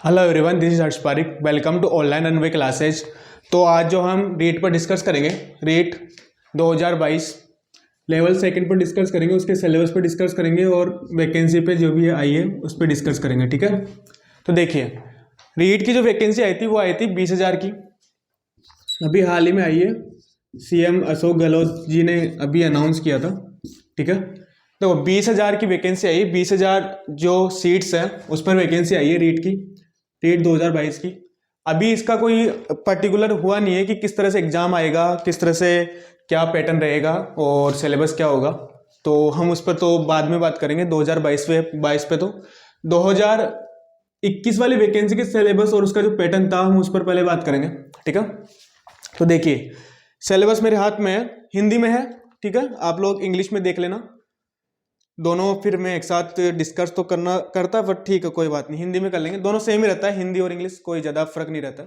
Hello everyone, this is Harsh Pareek. Welcome to online अनवे classes. तो आज जो हम रीट पर डिस्कस करेंगे, रीट 2022 लेवल सेकंड पर डिस्कस करेंगे, उसके सिलेबस पर डिस्कस करेंगे और वैकेंसी पे जो भी आई है उस पर डिस्कस करेंगे। ठीक है, तो देखिए रीट की जो वैकेंसी आई थी वो आई थी 20,000 की। अभी हाल ही में आई है, सीएम अशोक गहलोत जी ने अभी अनाउंस किया था। ठीक है, देखो 20,000 की वैकेंसी आई, 20,000 जो सीट्स हैं उस पर वैकेंसी आई है रीट की, रीट 2022 की। अभी इसका कोई पर्टिकुलर हुआ नहीं है कि किस तरह से एग्जाम आएगा, किस तरह से क्या पैटर्न रहेगा और सिलेबस क्या होगा, तो हम उस पर तो बाद में बात करेंगे। 2022 पे तो 2021 वाली वैकेंसी के सिलेबस और उसका जो पैटर्न था हम उस पर पहले बात करेंगे। ठीक है, तो देखिए सिलेबस मेरे हाथ में है, हिंदी में है। ठीक है, आप लोग इंग्लिश में देख लेना, दोनों फिर मैं एक साथ डिस्कस तो करता बट ठीक है कोई बात नहीं, हिंदी में कर लेंगे। दोनों सेम ही रहता है, हिंदी और इंग्लिश, कोई ज़्यादा फर्क नहीं रहता।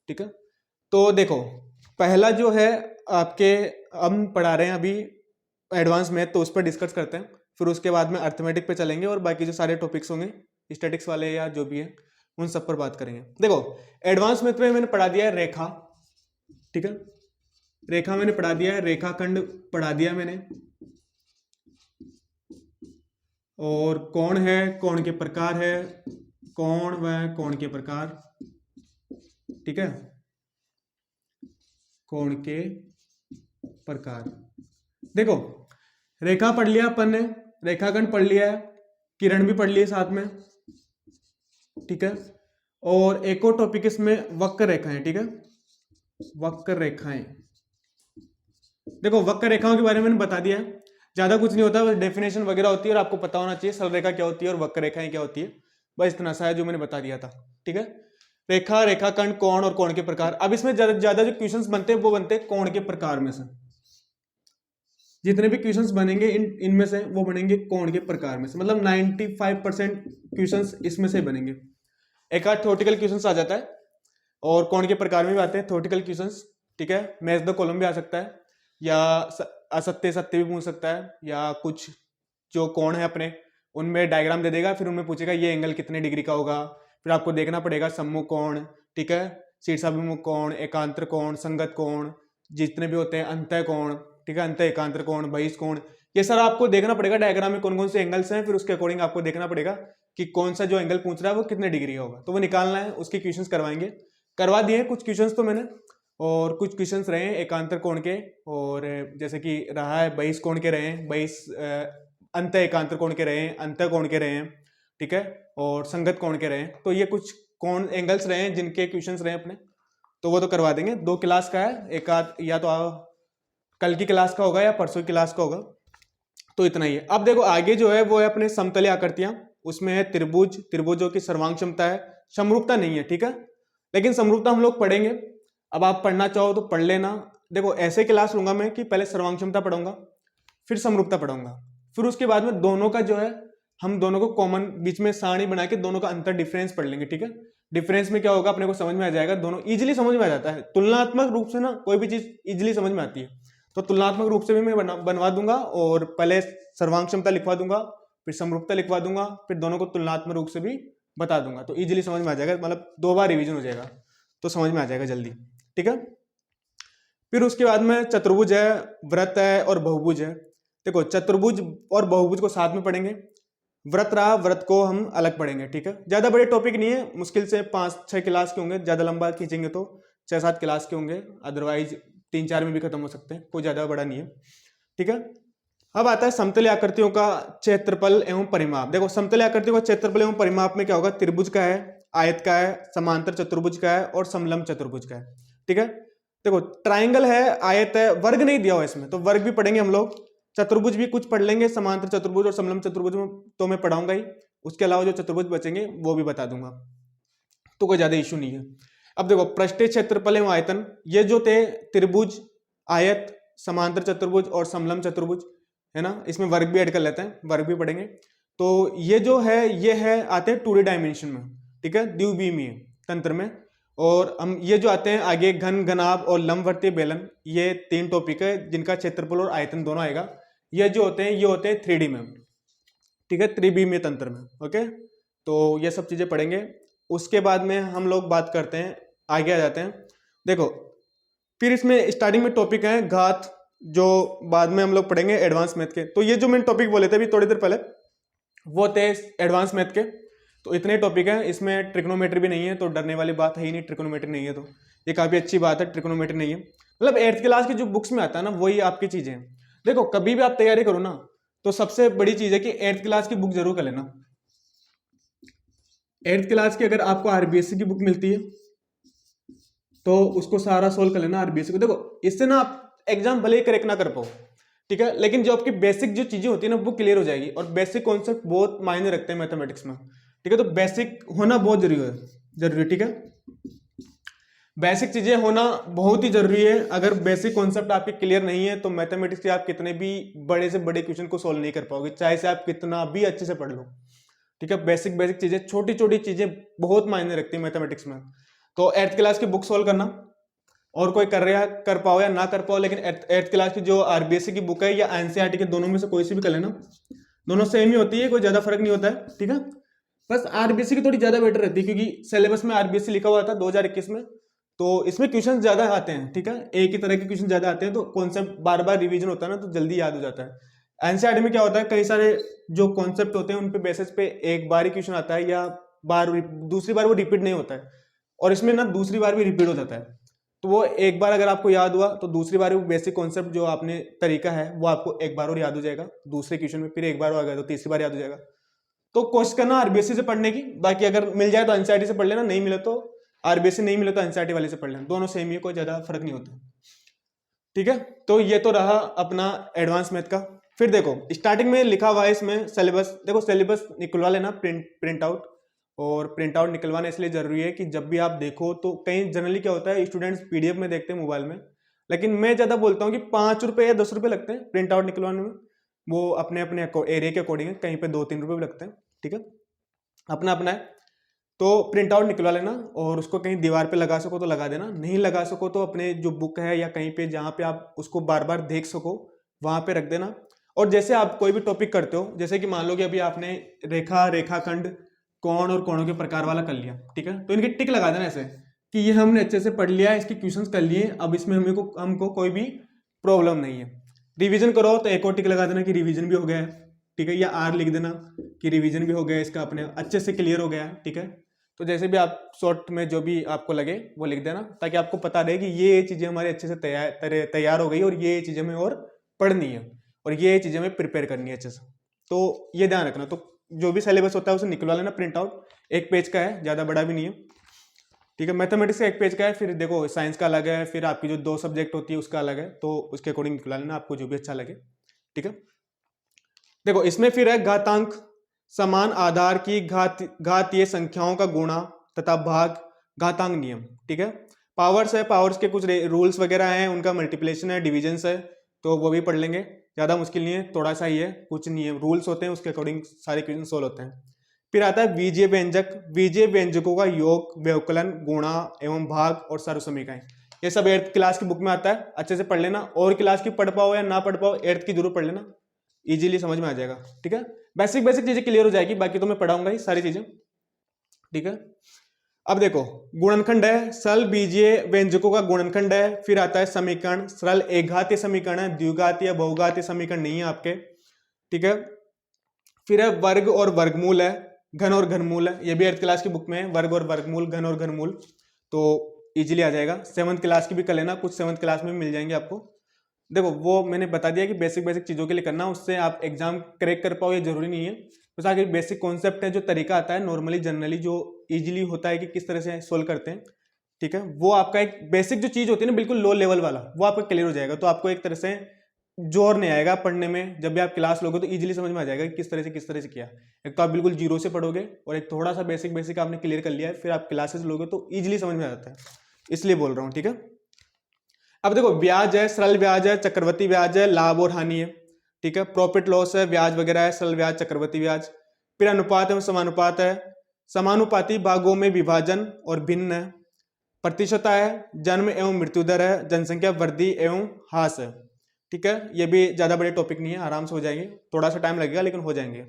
ठीक है, तो देखो पहला जो है आपके, हम पढ़ा रहे हैं अभी एडवांस मैथ, तो उस पर डिस्कस करते हैं। फिर उसके बाद में अर्थमेटिक पे चलेंगे और बाकी जो सारे टॉपिक्स होंगे स्टैटिक्स वाले या जो भी है उन सब पर बात करेंगे। देखो एडवांस मैथ में मैंने पढ़ा दिया है रेखा। ठीक है, रेखा मैंने पढ़ा दिया है, रेखाखंड पढ़ा दिया मैंने, और कोण है, कोण के प्रकार है, कोण व कोण के प्रकार। ठीक है, कोण के प्रकार। देखो रेखा पढ़ लिया अपन ने, रेखाखंड पढ़ लिया है, किरण भी पढ़ लिए साथ में। ठीक है, और एक और टॉपिक इसमें वक्र रेखाएं। ठीक है, वक्र रेखाएं। देखो वक्र रेखाओं के बारे में मैंने बता दिया है, ज्यादा कुछ नहीं होता, बस डेफिनेशन वगैरह होती है और आपको पता होना चाहिए सरल रेखा क्या होती है और वक्र रेखाएं क्या होती है, बस इतना सा है जो मैंने बता दिया था। ठीक है, रेखा, रेखाखंड, कोण और कोण के प्रकार। अब इसमें ज्यादा जो क्वेश्चंस बनते हैं वो बनते हैं कोण के प्रकार में से। जितने भी क्वेश्चंस बनेंगे इनमें से वो बनेंगे कोण के प्रकार में से, मतलब 95% क्वेश्चंस इसमें से बनेंगे। एक आध थ्योरेटिकल क्वेश्चंस आ जाता है और कोण के प्रकार में भी आते हैं थ्योरेटिकल क्वेश्चंस। ठीक है, मैच द कॉलम भी आ सकता है, या असत्य सत्य भी पूछ सकता है, या कुछ जो कोण है अपने उनमें डायग्राम दे देगा, फिर उनमें पूछेगा ये एंगल कितने डिग्री का होगा, फिर आपको देखना पड़ेगा सम्मुख कोण, ठीक है, शीर्षाभिमुख कोण, एकांतर कोण, संगत कोण, जितने भी होते हैं, अंतः कोण, ठीक है, अंतः एकांतर कोण, बहिष कोण, ये सारा आपको देखना पड़ेगा डायग्राम में कौन कौन से एंगल्स हैं, फिर उसके अकॉर्डिंग आपको देखना पड़ेगा कि कौन सा जो एंगल पूछ रहा है वो कितने डिग्री का होगा, तो वो निकालना है। उसके क्वेश्चंस करवाएंगे, करवा दिए कुछ क्वेश्चंस तो मैंने, और कुछ क्वेश्चंस रहे हैं एकांतर कोण के, और जैसे कि रहा है बहिष कोण के रहे हैं, बहिष अंतः एकांतर कोण के रहे हैं, अंतः कोण के रहे हैं, ठीक है, और संगत कोण के रहे हैं। तो ये कुछ कोण एंगल्स रहे हैं जिनके क्वेश्चंस रहे हैं अपने, तो वो तो करवा देंगे। 2 क्लास का है, एक आध या तो कल की क्लास का होगा या परसों की क्लास का होगा, तो इतना ही है। अब देखो आगे जो है वो है अपने समतलीय आकृतियां, उसमें है त्रिभुज, त्रिभुजों की सर्वांग क्षमता है, समरूपता नहीं है। ठीक है, लेकिन समरूपता हम लोग पढ़ेंगे, अब आप पढ़ना चाहो तो पढ़ लेना। देखो ऐसे क्लास लूंगा मैं कि पहले सर्वांग क्षमता पढ़ूंगा, फिर समरूपता पढ़ूंगा, फिर उसके बाद में दोनों का जो है हम दोनों को कॉमन बीच में सारणी बना के दोनों का अंतर डिफरेंस पढ़ लेंगे। ठीक है, डिफरेंस में क्या होगा अपने को समझ में आ जाएगा, दोनों इजीली समझ में आ जाता है। तुलनात्मक रूप से ना कोई भी चीज इजीली समझ में आती है, तो तुलनात्मक रूप से भी मैं बनवा दूंगा, और पहले सर्वांग क्षमता लिखवा दूंगा, फिर समरूपता लिखवा दूंगा, फिर दोनों को तुलनात्मक रूप से भी बता दूंगा, तो इजीली समझ में आ जाएगा, मतलब 2 बार रिवीजन हो जाएगा तो समझ में आ जाएगा जल्दी। ठीक है, फिर उसके बाद में चतुर्भुज है, वृत्त है और बहुभुज है। देखो चतुर्भुज और बहुभुज को साथ में पढ़ेंगे, व्रत रहा, व्रत को हम अलग पढ़ेंगे। ठीक है, ज्यादा बड़े टॉपिक नहीं है, मुश्किल से 5-6 क्लास के होंगे, ज्यादा लंबा खींचेंगे तो 6-7 क्लास के होंगे, अदरवाइज 3-4 में भी खत्म हो सकते हैं, कोई ज्यादा बड़ा नहीं है। ठीक है, अब आता है समतलीय आकृतियों का क्षेत्रफल एवं परिमाप। देखो समतलीय आकृतियों का क्षेत्रफल एवं परिमाप में क्या होगा, त्रिभुज का है, आयत का है, समांतर चतुर्भुज का है और समलंब चतुर्भुज का है। ठीक है, देखो ट्राइंगल है, आयत है, वर्ग नहीं दिया हुआ इसमें, तो वर्ग भी पढ़ेंगे हम लोग, चतुर्भुज भी कुछ पढ़ लेंगे, समांतर चतुर्भुज और समलंब चतुर्भुज में तो मैं पढ़ाऊंगा ही, उसके अलावा जो चतुर्भुज बचेंगे वो भी बता दूंगा, तो कोई ज्यादा इशू नहीं है। अब देखो पृष्ठीय क्षेत्रफल एवं आयतन, ये जो थे त्रिभुज, आयत, समांतर चतुर्भुज और समलंब चतुर्भुज है ना, इसमें वर्ग भी ऐड कर लेते हैं, वर्ग भी पढ़ेंगे। तो ये जो है ये है आते हैं 2D डायमेंशन में, ठीक है, द्विविमीय तंत्र में, और हम ये जो आते हैं आगे घन, घनाभ और लंबवर्तीय बेलन, ये 3 टॉपिक है जिनका क्षेत्रफल और आयतन दोनों आएगा। ये जो होते हैं ये होते हैं 3D में, ठीक है, त्रिविमीय तंत्र में। ओके, तो ये सब चीजें पढ़ेंगे। उसके बाद में हम लोग बात करते हैं, आगे आ जाते हैं। देखो फिर इसमें स्टार्टिंग में टॉपिक है घात, जो बाद में हम लोग पढ़ेंगे एडवांस मैथ के। तो ये जो मैंने टॉपिक बोले थे अभी थोड़ी देर पहले, वो थे एडवांस मैथ के। तो इतने टॉपिक हैं, इसमें ट्रिग्नोमेट्री भी नहीं है, तो डरने वाली बात है ही नहीं, ट्रिग्नोमेट्री नहीं है तो ये काफ़ी अच्छी बात है, ट्रिग्नोमेट्री नहीं है। मतलब 8th क्लास की जो बुक्स में आता है ना, वही आपकी चीज़ें हैं। देखो कभी भी आप तैयारी करो ना, तो सबसे बड़ी चीज़ है कि 8th क्लास की बुक जरूर कर लेना। 8th क्लास की अगर आपको आरबीएससी की बुक मिलती है तो उसको सारा सोल्व कर लेना आरबीएससी को। देखो इससे ना आप एग्जाम भले ही करेक्ट ना कर पाओ, ठीक है, लेकिन जो आपकी बेसिक जो चीजें होती है ना वो क्लियर हो जाएगी। और बेसिक कॉन्सेप्ट बहुत मायने रखते हैं मैथमेटिक्स में, ठीक है। तो बेसिक होना बहुत जरूरी, ठीक है। बेसिक चीजें होना बहुत ही जरूरी है। अगर बेसिक कॉन्सेप्ट आपके क्लियर नहीं है तो मैथमेटिक्स के आप कितने भी बड़े से बड़े क्वेश्चन को सोल्व नहीं कर पाओगे, चाहे से आप कितना भी अच्छे से पढ़ लो, ठीक है। बेसिक चीजें, छोटी छोटी चीजें बहुत मायने रखती है मैथमेटिक्स में। तो 8th क्लास की बुक सोल्व करना, और कोई कर रहा है कर पाओ या ना कर पाओ, लेकिन 8th क्लास की जो आरबीएससी की बुक है या एनसीईआरटी के, दोनों में से कोई सी भी कर लेना। दोनों सेम ही होती है, कोई ज्यादा फर्क नहीं होता है, ठीक है। बस आरबीएससी की थोड़ी ज्यादा बेटर रहती है, क्योंकि सिलेबस में आरबीएससी लिखा हुआ था 2021 में, तो इसमें क्वेश्चन ज्यादा आते हैं, ठीक है। एक ही तरह के क्वेश्चन ज्यादा आते हैं, तो कॉन्सेप्ट बार बार रिवीजन होता है ना, तो जल्दी याद हो जाता है। एनसीईआरटी में क्या होता है, कई सारे जो कॉन्सेप्ट होते हैं उन पे बेसिस पे एक बार ही क्वेश्चन आता है, या दूसरी बार वो रिपीट नहीं होता है, और इसमें ना दूसरी बार भी रिपीट हो जाता है। तो वो एक बार अगर आपको याद हुआ तो दूसरी बार वो बेसिक कॉन्सेप्ट जो आपने तरीका है वो आपको एक बार और याद हो जाएगा, दूसरे क्वेश्चन में फिर एक बार आ गया तो तीसरी बार याद हो जाएगा। तो कोशिश करना आरबीएससी से पढ़ने की, बाकी अगर मिल जाए तो एनसीईआरटी से पढ़ लेना, नहीं मिले तो आरबीएससी, नहीं मिले तो एनसीईआरटी वाले से पढ़ लेना, दोनों सेम ही है, कोई ज्यादा फर्क नहीं होता, ठीक है। तो ये तो रहा अपना एडवांस मैथ का। फिर देखो स्टार्टिंग में लिखा हुआ है इसमें सिलेबस, देखो सिलेबस निकलवा लेना प्रिंट आउट। और प्रिंट आउट निकलवाना इसलिए जरूरी है कि जब भी आप देखो, तो कहीं जनरली क्या होता है स्टूडेंट्स पीडीएफ में देखते हैं मोबाइल में, लेकिन मैं ज्यादा बोलता हूँ कि 5 रुपए या 10 रुपए लगते हैं प्रिंट आउट निकलवाने में, वो अपने अपने एरिया के अकॉर्डिंग है, कहीं पे 2-3 रुपए भी लगते हैं, ठीक है, अपना अपना है। तो प्रिंट आउट निकलवा लेना, और उसको कहीं दीवार पे लगा सको तो लगा देना, नहीं लगा सको तो अपने जो बुक है या कहीं पे जहाँ पे आप उसको बार बार देख सको वहां पे रख देना। और जैसे आप कोई भी टॉपिक करते हो, जैसे कि मान लो कि अभी आपने रेखाखंड, कोण और कोणों के प्रकार वाला कर लिया, ठीक है, तो इनकी टिक लगा देना ऐसे कि ये हमने अच्छे से पढ़ लिया, इसके क्वेश्चंस कर लिए, अब इसमें हमको कोई भी प्रॉब्लम नहीं है। रिवीजन करो तो एक और टिक लगा देना कि रिवीजन भी हो गया है, ठीक है, या आर लिख देना कि रिवीजन भी हो गया, इसका अपने अच्छे से क्लियर हो गया, ठीक है। तो जैसे भी आप शॉर्ट में जो भी आपको लगे वो लिख देना, ताकि आपको पता रहे कि ये चीजें हमारे अच्छे से तैयार हो गई, और ये चीजें हमें और पढ़नी है, और ये चीजें हमें प्रिपेयर करनी है अच्छे से। तो ये ध्यान रखना। तो जो भी सिलेबस होता है उसे निकलवा लेना प्रिंट आउट, एक पेज का है, ज्यादा बड़ा भी नहीं है, ठीक है। मैथमेटिक्स का एक पेज का है, फिर देखो साइंस का अलग है, फिर आपकी जो 2 सब्जेक्ट होती है उसका अलग है, तो उसके अकॉर्डिंग निकलवा लेना, आपको जो भी अच्छा लगे, ठीक है। देखो इसमें फिर है घातांक, समान आधार की घातीय संख्याओं का गुणा तथा भाग, घातांक नियम, ठीक है। पावर्स है, पावर्स के कुछ रूल्स वगैरह हैं, उनका मल्टीप्लिकेशन है, डिविजन्स है, तो वो भी पढ़ लेंगे, ज्यादा मुश्किल नहीं है, थोड़ा सा ही है, कुछ नियम रूल्स होते हैं, उसके अकॉर्डिंग सारे क्वेश्चन सोल्व होते हैं। फिर आता है बीजीय व्यंजक, बीजीय व्यंजकों का योग, व्यवकलन, गुणा एवं भाग और सर्वसमीकरण, ये सब 8th क्लास की बुक में आता है, अच्छे से पढ़ लेना। और क्लास की पढ़ पाओ या ना पढ़ पाओ, 8th की जरूर पढ़ लेना, इजीली समझ में आ जाएगा, ठीक है। बेसिक चीजें क्लियर हो जाएगी, बाकी तो मैं पढ़ाऊंगा ही सारी चीजें, ठीक है। अब देखो गुणनखंड है, सरल बीजीय व्यंजकों का गुणनखंड है। फिर आता है समीकरण, सरल एकघातीय समीकरण है, द्विघातीय बहुघातीय समीकरण नहीं है आपके, ठीक है। फिर है वर्ग और वर्गमूल है, घन और घनमूल है, ये भी 8th क्लास की बुक में है, वर्ग और वर्गमूल, घन और घनमूल, तो इजीली आ जाएगा। 7th क्लास की भी कर लेना, कुछ 7th क्लास में भी मिल जाएंगे आपको। देखो वो मैंने बता दिया कि बेसिक चीजों के लिए करना, उससे आप एग्जाम क्रैक कर पाओ ये जरूरी नहीं है, बस आगे बेसिक कॉन्सेप्ट है, जो तरीका आता है नॉर्मली जनरली जो इजीली होता है कि किस तरह से सोल्व करते हैं, ठीक है, वो आपका एक बेसिक जो चीज होती है ना बिल्कुल लो लेवल वाला, वो आपका क्लियर हो जाएगा। तो आपको एक तरह से जोर नहीं आएगा पढ़ने में, जब भी आप क्लास लोगे तो इजीली समझ में आ जाएगा कि किस तरह से किया। एक तो आप बिल्कुल जीरो से पढ़ोगे, और एक थोड़ा सा बेसिक आपने क्लियर कर लिया है, फिर आप क्लासेस लोगे तो इजीली समझ में आ जाता है, इसलिए बोल रहा हूँ, ठीक है। अब देखो ब्याज है, सरल ब्याज है, चक्रवृद्धि ब्याज है, लाभ और हानि है, ठीक है, प्रॉफिट लॉस है, ब्याज वगैरह है, सरल ब्याज, चक्रवृद्धि ब्याज। फिर अनुपात एवं समानुपात है, समानुपाती भागों में विभाजन और भिन्न है। प्रतिशतता है, जन्म एवं मृत्यु दर है, जनसंख्या वृद्धि एवं ह्रास है, ठीक है। ये भी ज्यादा बड़े टॉपिक नहीं है, आराम से हो जाएंगे, थोड़ा सा टाइम लगेगा लेकिन हो जाएंगे,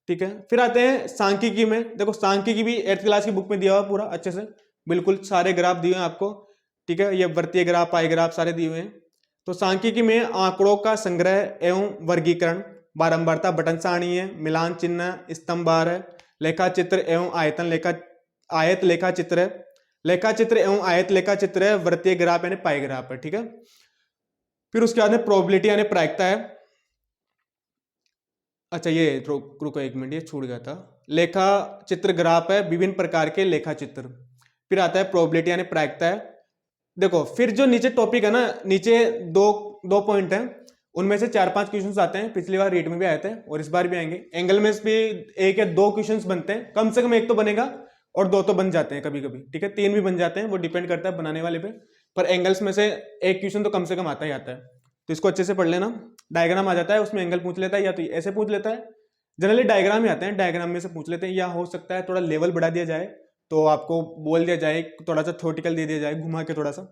ठीक है। फिर आते हैं सांख्यिकी में। देखो सांख्यिकी भी 8th क्लास की बुक में दिया हुआ पूरा अच्छे से, बिल्कुल सारे ग्राफ दिए हैं आपको, ठीक है। ये वृत्तीय ग्राफ, पाई ग्राफ सारे दिए हुए हैं। तो सांख्यिकी में आंकड़ों का संग्रह एवं वर्गीकरण, बारंबारता, बटन सारणी है, मिलान चिन्ह, स्तंभवार है, लेखा चित्र एवं आयत लेखा चित्र है, लेखा चित्र एवं आयत लेखा चित्र है, वृत्तीय ग्राफ यानी पाई ग्राफ है, ठीक है। फिर उसके बाद में प्रोबेबिलिटी यानी प्रायिकता है। अच्छा ये रुको एक मिनट, ये छूट गया था। लेखा चित्र ग्राफ है, विभिन्न प्रकार के लेखा चित्र। फिर आता है प्रोबेबिलिटी यानी प्रायिकता है। देखो फिर जो नीचे टॉपिक है ना, नीचे दो पॉइंट है, उनमें से 4-5 क्वेश्चंस आते हैं। पिछली बार रीट में भी आए थे और इस बार भी आएंगे। एंगल में भी 1 या 2 क्वेश्चंस बनते हैं, कम से कम 1 तो बनेगा और 2 तो बन जाते हैं कभी कभी, ठीक है। 3 भी बन जाते हैं, वो डिपेंड करता है बनाने वाले पे, पर एंगल्स में से 1 क्वेश्चन तो कम से कम आता ही आता है। तो इसको अच्छे से पढ़ लेना। डायग्राम आ जाता है, उसमें एंगल पूछ लेता है, या तो ऐसे पूछ लेता है, जनरली डायग्राम ही आते हैं, डायग्राम में से पूछ लेते हैं, या हो सकता है थोड़ा लेवल बढ़ा दिया जाए, तो आपको बोल दिया जाए, थोड़ा सा थ्योरेटिकल दे दिया जाए घुमा के थोड़ा सा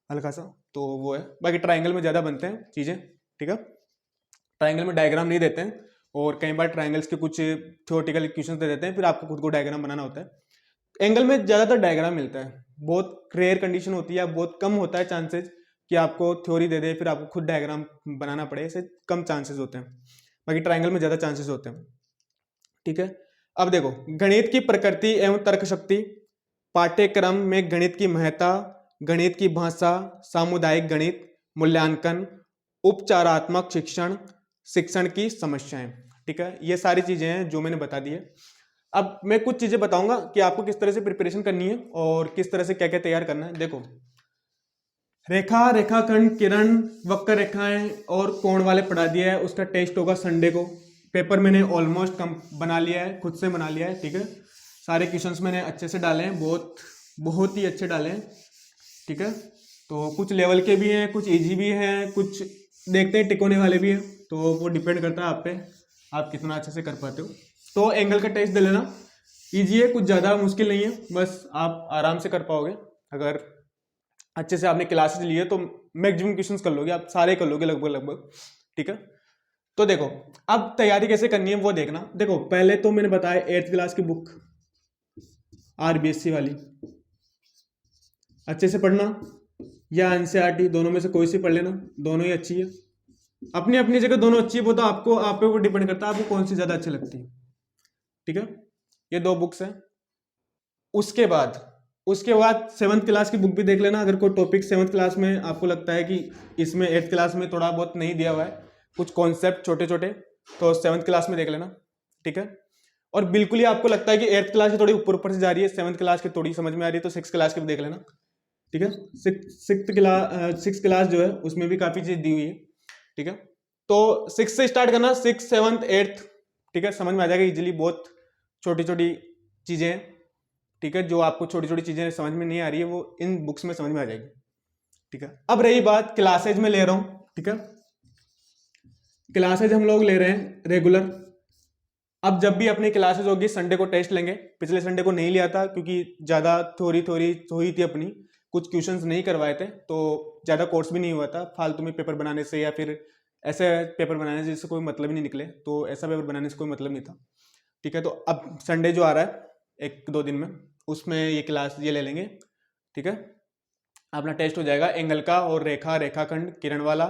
हल्का सा, तो वो है। बाकी ट्राइंगल में ज़्यादा बनते हैं चीज़ें, ठीक है। ट्राइंगल में डायग्राम नहीं देते हैं, और कई बार ट्राइंगल्स के कुछ थ्योरेटिकल इक्वेशंस दे देते हैं, फिर आपको खुद को डायग्राम बनाना होता है। एंगल में ज़्यादातर डायग्राम मिलता है, बहुत रेयर कंडीशन होती है, बहुत कम होता है चांसेस कि आपको थ्योरी दे दे फिर आपको खुद डायग्राम बनाना पड़े, ऐसे कम चांसेस होते हैं। बाकी ट्राइंगल में ज़्यादा चांसेस होते हैं, ठीक है। अब देखो गणित की प्रकृति एवं तर्क शक्ति, पाठ्यक्रम में गणित की महत्ता, गणित की भाषा, सामुदायिक गणित, मूल्यांकन, उपचारात्मक शिक्षण, शिक्षण की समस्याएं, ठीक है। ये सारी चीजें हैं जो मैंने बता दी है। अब मैं कुछ चीजें बताऊंगा कि आपको किस तरह से प्रिपरेशन करनी है और किस तरह से क्या क्या तैयार करना है। देखो रेखा, रेखाखंड, किरण, वक्र रेखाएं और कोण वाले पढ़ा दिया है। उसका टेस्ट होगा संडे को। पेपर मैंने ऑलमोस्ट कम बना लिया है, खुद से बना लिया है, ठीक है। सारे क्वेश्चंस मैंने अच्छे से डाले हैं, बहुत ही अच्छे डाले हैं, ठीक है। तो कुछ लेवल के भी हैं, कुछ इजी भी हैं, कुछ देखते हैं टिकोने वाले भी हैं, तो वो डिपेंड करता है आप पे, आप कितना अच्छे से कर पाते हो। तो एंगल का टेस्ट दे लेना, इजी है, कुछ ज़्यादा मुश्किल नहीं है, बस आप आराम से कर पाओगे। अगर अच्छे से आपने क्लासेस लिए तो मैक्सिमम क्वेश्चंस कर लोगे, आप सारे कर लोगे लगभग, ठीक है। तो देखो अब तैयारी कैसे करनी है वो देखना। देखो पहले तो मैंने बताया 8th क्लास की बुक RBSC वाली अच्छे से पढ़ना, या NCERT, दोनों में से कोई सी पढ़ लेना, दोनों ही अच्छी है, अपनी अपनी जगह दोनों अच्छी है। वो तो आपको आप पे ऊपर डिपेंड करता है आपको कौन सी ज़्यादा अच्छी लगती है, ठीक है। ये 2 बुक्स हैं। उसके बाद 7th क्लास की बुक भी देख लेना। अगर कोई टॉपिक 7th क्लास में आपको लगता है कि इसमें 8th क्लास में थोड़ा बहुत नहीं दिया हुआ है, कुछ कॉन्सेप्ट छोटे छोटे, तो 7th क्लास में देख लेना, ठीक है। और बिल्कुल ही आपको लगता है कि 8th क्लास की थोड़ी ऊपर से जा रही है, 7th क्लास की थोड़ी समझ में आ रही है, तो 6th क्लास की भी देख लेना, ठीक है। 6th क्लास जो है उसमें भी काफ़ी चीज़ दी हुई है, ठीक है। तो 6 से स्टार्ट करना, 6th 7th 8th, ठीक है, समझ में आ जाएगा इजीली। बहुत छोटी छोटी चीज़ें हैं, ठीक है, जो आपको छोटी छोटी चीज़ें समझ में नहीं आ रही है वो इन बुक्स में समझ में आ जाएगी, ठीक है। अब रही बात क्लासेज में ले रहा हूँ, ठीक है। क्लासेज हम लोग ले रहे हैं रेगुलर। अब जब भी अपनी क्लासेज होगी संडे को टेस्ट लेंगे। पिछले संडे को नहीं लिया था क्योंकि ज़्यादा थ्योरी हुई थी अपनी, कुछ क्वेश्चंस नहीं करवाए थे, तो ज़्यादा कोर्स भी नहीं हुआ था। फालतू में पेपर बनाने से या फिर ऐसे पेपर बनाने से जिससे कोई मतलब ही नहीं निकले, तो ऐसा पेपर बनाने से कोई मतलब नहीं था, ठीक है। तो अब संडे जो आ रहा है 1-2 दिन में, उसमें ये क्लास ये ले लेंगे, ठीक है। अपना टेस्ट हो जाएगा एंगल का और रेखा, रेखाखंड, किरण वाला,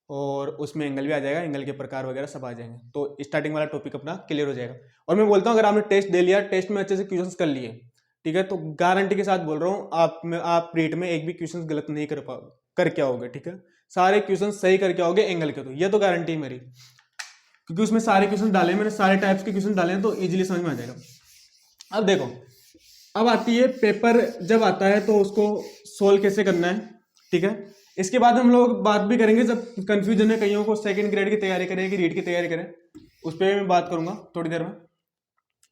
और उसमें एंगल भी आ जाएगा, एंगल के प्रकार वगैरह सब आ जाएंगे। तो स्टार्टिंग वाला टॉपिक अपना क्लियर हो जाएगा। और मैं बोलता हूँ अगर आपने टेस्ट दे लिया, टेस्ट में अच्छे से क्वेश्चंस कर लिए, ठीक है, तो गारंटी के साथ बोल रहा हूँ आप रीट में एक भी क्वेश्चन गलत नहीं करके आओगे, ठीक है। सारे क्वेश्चन सही करके आओगे एंगल के, तो ये तो गारंटी है मेरी, क्योंकि उसमें सारे क्वेश्चन डाले हैं मैंने, सारे टाइप्स के क्वेश्चन डाले हैं, तो इजीली समझ में आ जाएगा। अब देखो अब आती है पेपर जब आता है तो उसको सोल्व कैसे करना है, ठीक है। इसके बाद हम लोग बात भी करेंगे, जब कंफ्यूजन है कईयों को, सेकंड ग्रेड की तैयारी करें कि रीट की तैयारी करें, उस पर मैं बात करूंगा थोड़ी देर में,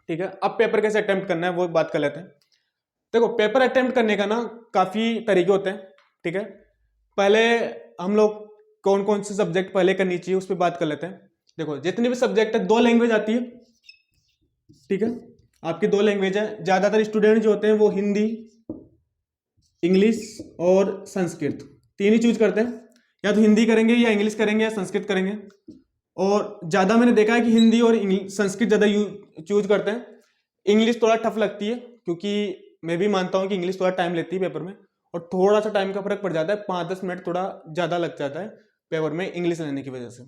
ठीक है। अब पेपर कैसे अटेम्प्ट करना है वो बात कर लेते हैं। देखो पेपर अटेम्प्ट करने का ना काफ़ी तरीके होते हैं, ठीक है। पहले हम लोग कौन कौन से सब्जेक्ट पहले करनी चाहिए उस पर बात कर लेते हैं। देखो जितने भी सब्जेक्ट है, 2 लैंग्वेज आती है, ठीक है। आपकी 2 लैंग्वेज है। ज़्यादातर स्टूडेंट जो होते हैं वो हिंदी, इंग्लिश और संस्कृत 3 ही चूज करते हैं, या तो हिंदी करेंगे या इंग्लिश करेंगे या संस्कृत करेंगे। और ज़्यादा मैंने देखा है कि हिंदी और संस्कृत ज़्यादा चूज करते हैं। इंग्लिश थोड़ा टफ लगती है क्योंकि मैं भी मानता हूँ कि इंग्लिश थोड़ा टाइम लेती है पेपर में, और थोड़ा सा टाइम का फर्क पड़ जाता है, 5-10 मिनट थोड़ा ज़्यादा लग जाता है पेपर में इंग्लिश लेने की वजह से,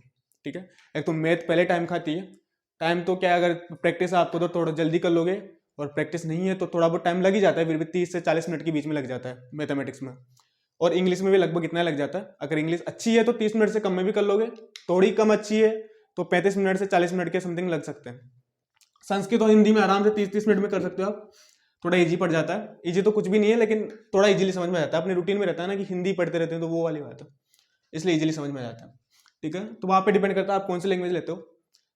ठीक है। एक तो मैथ पहले टाइम खाती है, टाइम तो क्या, अगर प्रैक्टिस आपको तो थोड़ा जल्दी कर लोगे, और प्रैक्टिस नहीं है तो थोड़ा बहुत टाइम लग ही जाता है, फिर भी 30 से 40 मिनट के बीच में लग जाता है मैथमेटिक्स में। और इंग्लिश में भी लगभग इतना लग जाता है। अगर इंग्लिश अच्छी है तो 30 मिनट से कम में भी कर लोगे, थोड़ी कम अच्छी है तो 35 मिनट से 40 मिनट के समथिंग लग सकते हैं। संस्कृत और हिंदी में आराम से 30-30 मिनट में कर सकते हो आप, थोड़ा इजी पड़ जाता है। इजी तो कुछ भी नहीं है, लेकिन थोड़ा इजीली समझ में आता है, अपने रूटीन में रहता है ना कि हिंदी पढ़ते रहते हैं तो वो वाली बात है, इसलिए इजीली समझ में आ जाता है, ठीक है। तो वहाँ पे डिपेंड करता है आप कौन सी लैंग्वेज लेते हो,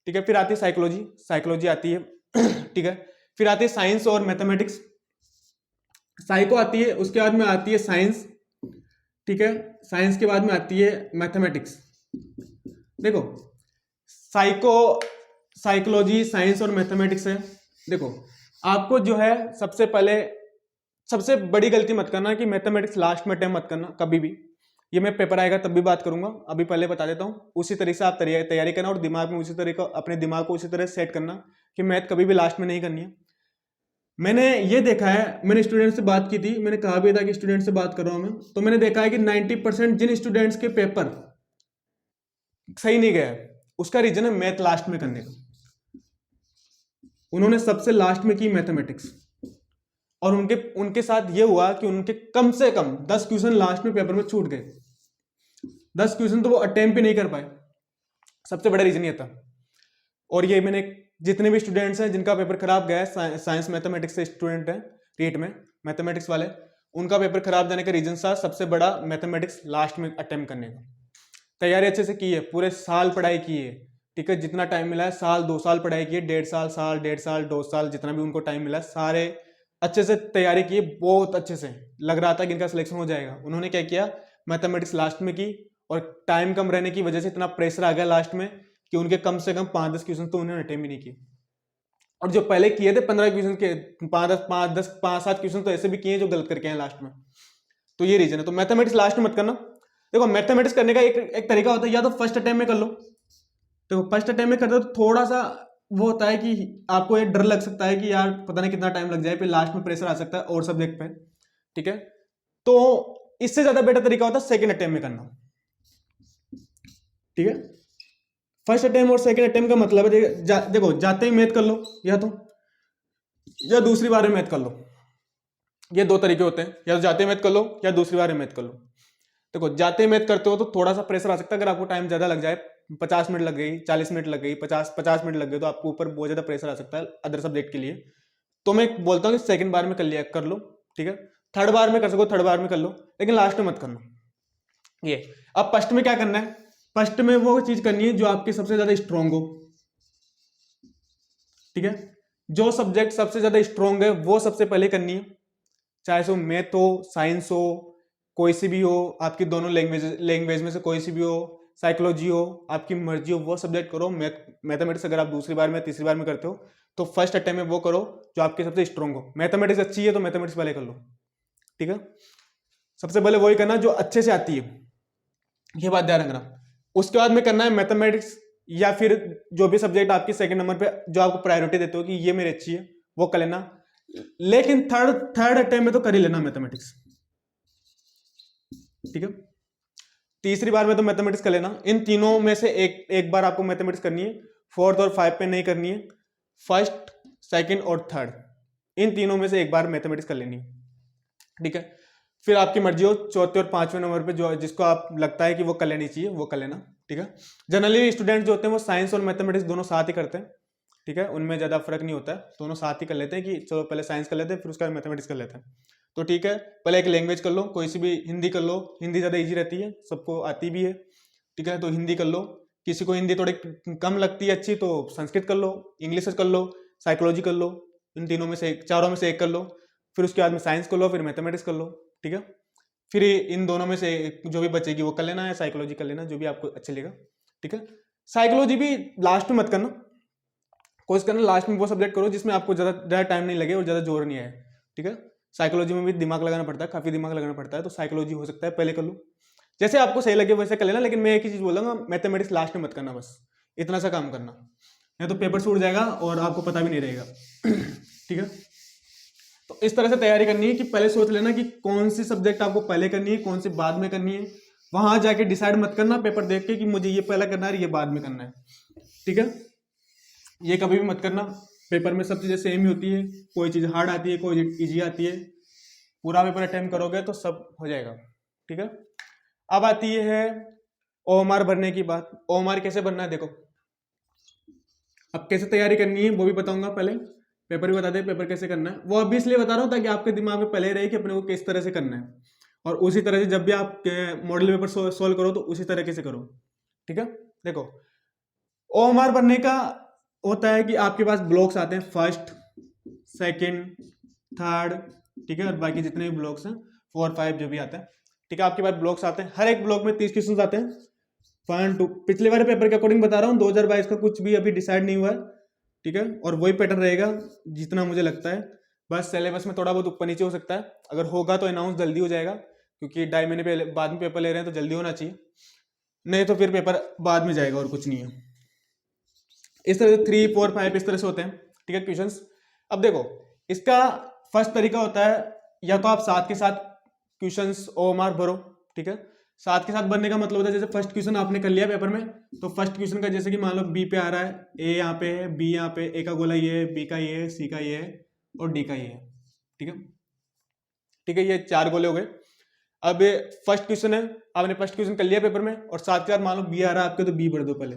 ठीक है। फिर आती है साइकोलॉजी, साइकोलॉजी आती है ठीक है। फिर आती है साइंस और मैथमेटिक्स, साइको आती है, उसके बाद में आती है साइंस, ठीक है। साइंस के बाद में आती है मैथमेटिक्स। देखो साइको, साइकोलॉजी, साइंस और मैथमेटिक्स है। देखो आपको जो है सबसे पहले, सबसे बड़ी गलती मत करना कि मैथमेटिक्स लास्ट में अटेम्प्ट मत करना कभी भी, ये मैं पेपर आएगा तब भी बात करूंगा, अभी पहले बता देता हूँ। उसी तरीके से आप तैयारी करना, और दिमाग में उसी तरीके, अपने दिमाग को उसी तरह सेट करना कि मैथ कभी भी लास्ट में नहीं करनी है। मैंने ये देखा है, मैंने स्टूडेंट से बात की थी, मैंने कहा भी था कि स्टूडेंट से बात कर रहा हूं मैं, तो मैंने देखा है कि 90% जिन स्टूडेंट्स के पेपर सही नहीं गए, उसका रीजन है मैथ लास्ट में करने का। उन्होंने सबसे लास्ट में की मैथमेटिक्स, और उनके साथ ये हुआ कि उनके कम से कम 10 क्वेश्चन लास्ट में पेपर में छूट गए, 10 क्वेश्चन तो वो अटेम्प्ट भी नहीं कर पाए। सबसे बड़ा रीजन ये था। और ये मैंने जितने भी स्टूडेंट्स हैं जिनका पेपर खराब गया है, साइंस मैथमेटिक्स से स्टूडेंट हैं रीट में, मैथमेटिक्स वाले, उनका पेपर खराब जाने का रीजन था सबसे बड़ा मैथमेटिक्स लास्ट में अटेम्प्ट करने का। तैयारी अच्छे से की है, पूरे साल पढ़ाई की है, ठीक है। जितना टाइम मिला है, साल 2 साल पढ़ाई की है, 1.5 साल 2 साल जितना भी उनको टाइम मिला है, सारे अच्छे से तैयारी की है, बहुत अच्छे से लग रहा था कि इनका सिलेक्शन हो जाएगा। उन्होंने क्या किया, मैथमेटिक्स लास्ट में की, और टाइम कम रहने की वजह से इतना प्रेशर आ गया लास्ट में कि उनके कम से कम 5-10 क्वेश्चन तो उन्होंने अटेम्प्ट ही नहीं किए। और जो पहले किए थे 15 क्वेश्चन के, 5-7 क्वेश्चन तो ऐसे भी किए जो गलत करके आए लास्ट में। तो ये रीजन है। तो मैथमेटिक्स लास्ट में मत करना। देखो मैथमेटिक्स करने का एक तरीका होता है, या तो फर्स्ट अटेम्प्ट में कर लो। देखो फर्स्ट अटेम्प्ट में करते हो तो थोड़ा सा वो होता है कि आपको ये डर लग सकता है कि यार पता नहीं कितना टाइम लग जाए, फिर लास्ट में प्रेशर आ सकता है और सब्जेक्ट पे, ठीक है। तो इससे ज्यादा बेटर तरीका होता है सेकंड अटेम्प्ट में करना, ठीक है। फर्स्ट अटेम्प्ट और सेकंड अटेम्प्ट का मतलब है देखो जाते ही मैथ कर लो, या दूसरी बार में मैथ कर लो। ये 2 तरीके होते हैं, या तो जाते ही मैथ कर लो या दूसरी बार में मैथ कर लो। देखो जाते ही मैथ करते हो तो थोड़ा सा प्रेशर आ सकता है, अगर आपको टाइम ज्यादा लग जाए, 50 मिनट लग गई, 40 मिनट लग गई, 50 मिनट लग गए, तो आपको ऊपर बहुत ज्यादा प्रेशर आ सकता है अदर सब्जेक्ट के लिए। तो मैं बोलता हूँ कि सेकंड बार में कर लो, ठीक है। थर्ड बार में कर सको, थर्ड बार में कर लो, लेकिन लास्ट में मत करना। ये अब फर्स्ट में क्या करना है, फर्स्ट में वो चीज करनी है जो आपकी सबसे ज्यादा स्ट्रांग हो, ठीक है। जो सब्जेक्ट सबसे ज्यादा स्ट्रांग है वो सबसे पहले करनी है, चाहे सो मैथ हो, साइंस हो, कोई सी भी हो, आपकी दोनों लैंग्वेज में से कोई सी भी हो, साइकोलॉजी हो, आपकी मर्जी हो, वो सब्जेक्ट करो। मैथमेटिक्स अगर आप दूसरी बार में तीसरी बार में करते हो तो फर्स्ट अटेम्प्ट में वो करो जो आपके सबसे स्ट्रांग हो। मैथमेटिक्स अच्छी है तो मैथमेटिक्स पहले कर लो, ठीक है। सबसे पहले वही करना जो अच्छे से आती है, ये बात ध्यान रखना। उसके बाद में करना है मैथमेटिक्स, या फिर जो भी सब्जेक्ट आपकी सेकंड नंबर पे जो आपको प्रायोरिटी देते हो कि ये मेरी अच्छी है, वो कर लेना। लेकिन थर्ड अटेम्प्ट में तो कर ही लेना मैथमेटिक्स, ठीक है। तीसरी बार में तो मैथमेटिक्स कर लेना। इन तीनों में से एक बार आपको मैथमेटिक्स करनी है, 4th और 5 पे नहीं करनी है। फर्स्ट, सेकंड और थर्ड, इन तीनों में से एक बार मैथमेटिक्स कर लेनी है, ठीक है। फिर आपकी मर्जी हो, चौथे और 5वें नंबर पे जो जिसको आप लगता है कि वो कर लेनी चाहिए वो कर लेना, ठीक है। जनरली स्टूडेंट जो होते हैं वो साइंस और मैथमेटिक्स दोनों साथ ही करते हैं, ठीक है। उनमें ज्यादा फर्क नहीं होता है, दोनों साथ ही कर लेते हैं कि चलो पहले साइंस कर लेते हैं फिर उसके बाद मैथमेटिक्स कर लेते हैं। तो ठीक है, पहले एक लैंग्वेज कर लो, कोई सी भी, हिंदी कर लो, हिंदी ज़्यादा इजी रहती है, सबको आती भी है, ठीक है। तो हिंदी कर लो। किसी को हिंदी थोड़ी कम लगती है अच्छी तो संस्कृत कर लो, इंग्लिश कर लो, साइकोलॉजी कर लो, इन तीनों में से चारों में से एक कर लो। फिर उसके बाद में साइंस कर लो, फिर मैथमेटिक्स कर लो, ठीक है। फिर इन दोनों में से जो भी बचेगी वो कर लेना, है साइकोलॉजी कर लेना, जो भी आपको अच्छा लगेगा, ठीक है। साइकोलॉजी भी लास्ट में मत करना, कोशिश करना लास्ट में वो सब्जेक्ट करो जिसमें आपको ज़्यादा टाइम नहीं लगे और ज़्यादा जोर नहीं आए, ठीक है। साइकोलॉजी में भी दिमाग लगाना पड़ता है, काफ़ी दिमाग लगाना पड़ता है, तो साइकोलॉजी हो सकता है पहले कर लो, जैसे आपको सही लगे वैसे कर लेना। लेकिन मैं एक ही चीज़ बोलूँगा, मैथमेटिक्स लास्ट में मत करना, बस इतना सा काम करना, या तो पेपर छूट जाएगा और आपको पता भी नहीं रहेगा। ठीक है, तो इस तरह से तैयारी करनी है कि पहले सोच लेना कि कौन सी सब्जेक्ट आपको पहले करनी है, कौन सी बाद में करनी है। वहां जाके डिसाइड मत करना पेपर देख के कि मुझे ये पहला करना है ये बाद में करना है। ठीक है, ये कभी भी मत करना। पेपर में सब चीजें सेम ही होती है, कोई चीज हार्ड आती है, कोई इजी आती है। पूरा पेपर अटेम्प्ट करोगे तो सब हो जाएगा। ठीक है, अब आती है ओएमआर भरने की बात। ओएमआर कैसे भरना है देखो, अब कैसे तैयारी करनी है वो भी बताऊंगा, पहले पेपर भी बता दे पेपर कैसे करना है। वो अभी इसलिए बता रहा हूँ ताकि आपके दिमाग में पहले रहे कि अपने को किस तरह से करना है, और उसी तरह से जब भी आप मॉडल पेपर सोल्व करो तो उसी तरीके से करो। ठीक है, देखो ओएमआर भरने का होता है कि आपके पास ब्लॉक्स आते हैं, फर्स्ट, सेकंड, थर्ड, ठीक है, और बाकी जितने भी ब्लॉक्स हैं 4, 5 जो भी आता है। ठीक है, आपके पास ब्लॉक्स आते हैं, हर एक ब्लॉक में 30 क्वेश्चन आते हैं। 1, 2 पिछले वाले पेपर के अकॉर्डिंग बता रहा हूँ, 2022 का कुछ भी अभी डिसाइड नहीं हुआ है। ठीक है, और वही पैटर्न रहेगा जितना मुझे लगता है, बस सिलेबस में थोड़ा बहुत ऊपर नीचे हो सकता है। अगर होगा तो अनाउंस जल्दी हो जाएगा, क्योंकि 2.5 महीने पहले बाद में पेपर ले रहे हैं तो जल्दी होना चाहिए, नहीं तो फिर पेपर बाद में जाएगा और कुछ नहीं है। इस तरह से 3, 4, 5 इस तरह से होते हैं। ठीक है, क्वेश्चंस। अब देखो इसका फर्स्ट तरीका होता है, या तो आप साथ के साथ क्वेश्चंस ओएमआर भरो। ठीक है, साथ के साथ भरने का मतलब होता है जैसे फर्स्ट क्वेश्चन आपने कर लिया पेपर में, तो फर्स्ट क्वेश्चन का जैसे कि मान लो बी पे आ रहा है, ए यहाँ पे है, बी यहाँ पे, ए का गोला ये है, बी का ये है, सी का ये है और डी का ये है। ठीक है, ठीक है, ये 4 गोले हो गए। अब फर्स्ट क्वेश्चन है, आपने फर्स्ट क्वेश्चन कर लिया पेपर में, और साथ के साथ मान लो बी आ रहा है आपके, तो बी भर दो पहले।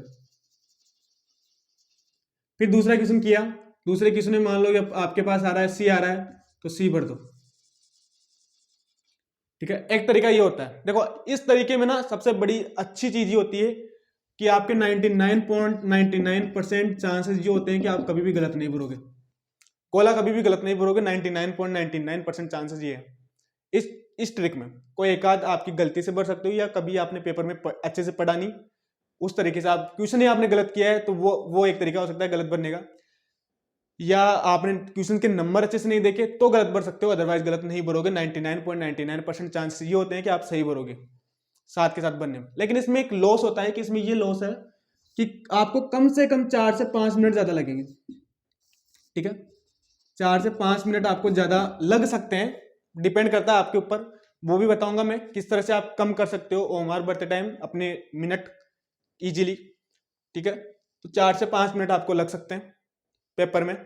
फिर दूसरा क्वेश्चन किया, दूसरे क्वेश्चन में मान लो आपके पास आ रहा है सी आ रहा है, तो सी भर दो। ठीक है, एक तरीका ये होता है। देखो इस तरीके में ना सबसे बड़ी अच्छी चीज ये होती है कि आपके 99.99% चांसेस ये होते हैं कि आप कभी भी गलत नहीं भरोगे, गोला कभी भी गलत नहीं भरोगे। 99.99% चांसेस ये है। इस ट्रिक में कोई एक आध आपकी गलती से भर सकते हो, या कभी आपने पेपर में अच्छे से पढ़ा नहीं, उस तरीके से आप क्वेश्चन ही आपने गलत किया है, तो वो एक तरीका हो सकता है गलत भरने का। या आपने क्वेश्चन के नंबर अच्छे से नहीं देखे तो गलत भर सकते हो, अदरवाइज गलत नहीं भरोगे। 99.99% चांसेस ये होते हैं कि आप सही भरोगे साथ के साथ भरने में। लेकिन इसमें एक लॉस होता है कि इसमें ये लॉस है कि आपको कम से कम 4 से 5 मिनट ज्यादा लगेंगे। ठीक है, 4 से 5 मिनट आपको ज्यादा लग सकते हैं, डिपेंड करता है आपके ऊपर। वो भी बताऊंगा मैं किस तरह से आप कम कर सकते हो ओएमआर भरते टाइम अपने मिनट इजीली। ठीक है, तो 4 से 5 मिनट आपको लग सकते हैं पेपर में,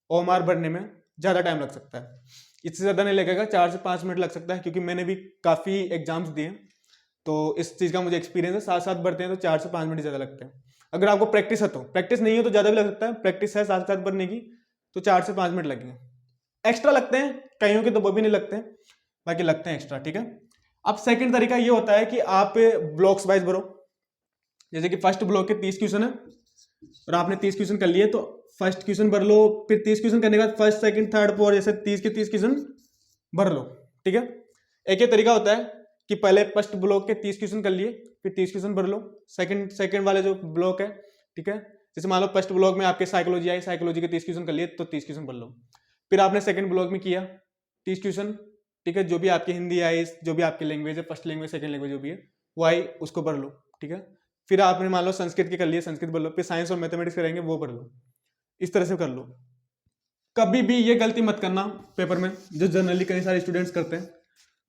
ओएमआर भरने में ज़्यादा टाइम लग सकता है, इससे ज़्यादा नहीं लगेगा। 4 से 5 मिनट लग सकता है, क्योंकि मैंने भी काफ़ी एग्जाम्स दिए तो इस चीज़ का मुझे एक्सपीरियंस है। साथ साथ भरते हैं तो 4 से 5 मिनट ज़्यादा लगते हैं। अगर आपको प्रैक्टिस है तो, प्रैक्टिस नहीं है तो ज़्यादा भी लग सकता है। प्रैक्टिस है साथ साथ भरने की तो 4 से 5 मिनट लगेंगे। एक्स्ट्रा लगते हैं कईयों के, तो वो भी नहीं लगते हैं, बाकी लगते हैं एक्स्ट्रा। ठीक है, अब सेकंड तरीका ये होता है कि आप ब्लॉक्स वाइज भरो। जैसे कि फर्स्ट ब्लॉक के 30 क्वेश्चन है और आपने 30 क्वेश्चन कर लिए, तो फर्स्ट क्वेश्चन भर लो, फिर 30 क्वेश्चन करने के बाद फर्स्ट, सेकंड, थर्ड, फोर्थ जैसे 30 के 30 क्वेश्चन भर लो। ठीक है, एक ही तरीका होता है कि पहले फर्स्ट ब्लॉक के 30 क्वेश्चन कर लिए, फिर 30 क्वेश्चन भर लो। सेकंड वाले जो ब्लॉक है, ठीक है, जैसे मान लो फर्स्ट ब्लॉक में आपके साइकोलॉजी आई, साइकोलॉजी के 30 क्वेश्चन कर लिए तो 30 क्वेश्चन भर लो। फिर आपने सेकंड ब्लॉक में किया 30 क्वेश्चन, ठीक है, जो भी आपकी हिंदी आई, जो भी आपकी लैंग्वेज है, फर्स्ट लैंग्वेज, सेकंड लैंग्वेज जो भी है वो आई, उसको भर लो। ठीक है, फिर आपने मान लो संस्कृत के कर लिए, संस्कृत भर लो। फिर साइंस और मैथमेटिक्स करेंगे, वो भर लो। इस तरह से कर लो। कभी भी ये गलती मत करना पेपर में, जो जनरली कई सारे स्टूडेंट्स करते हैं।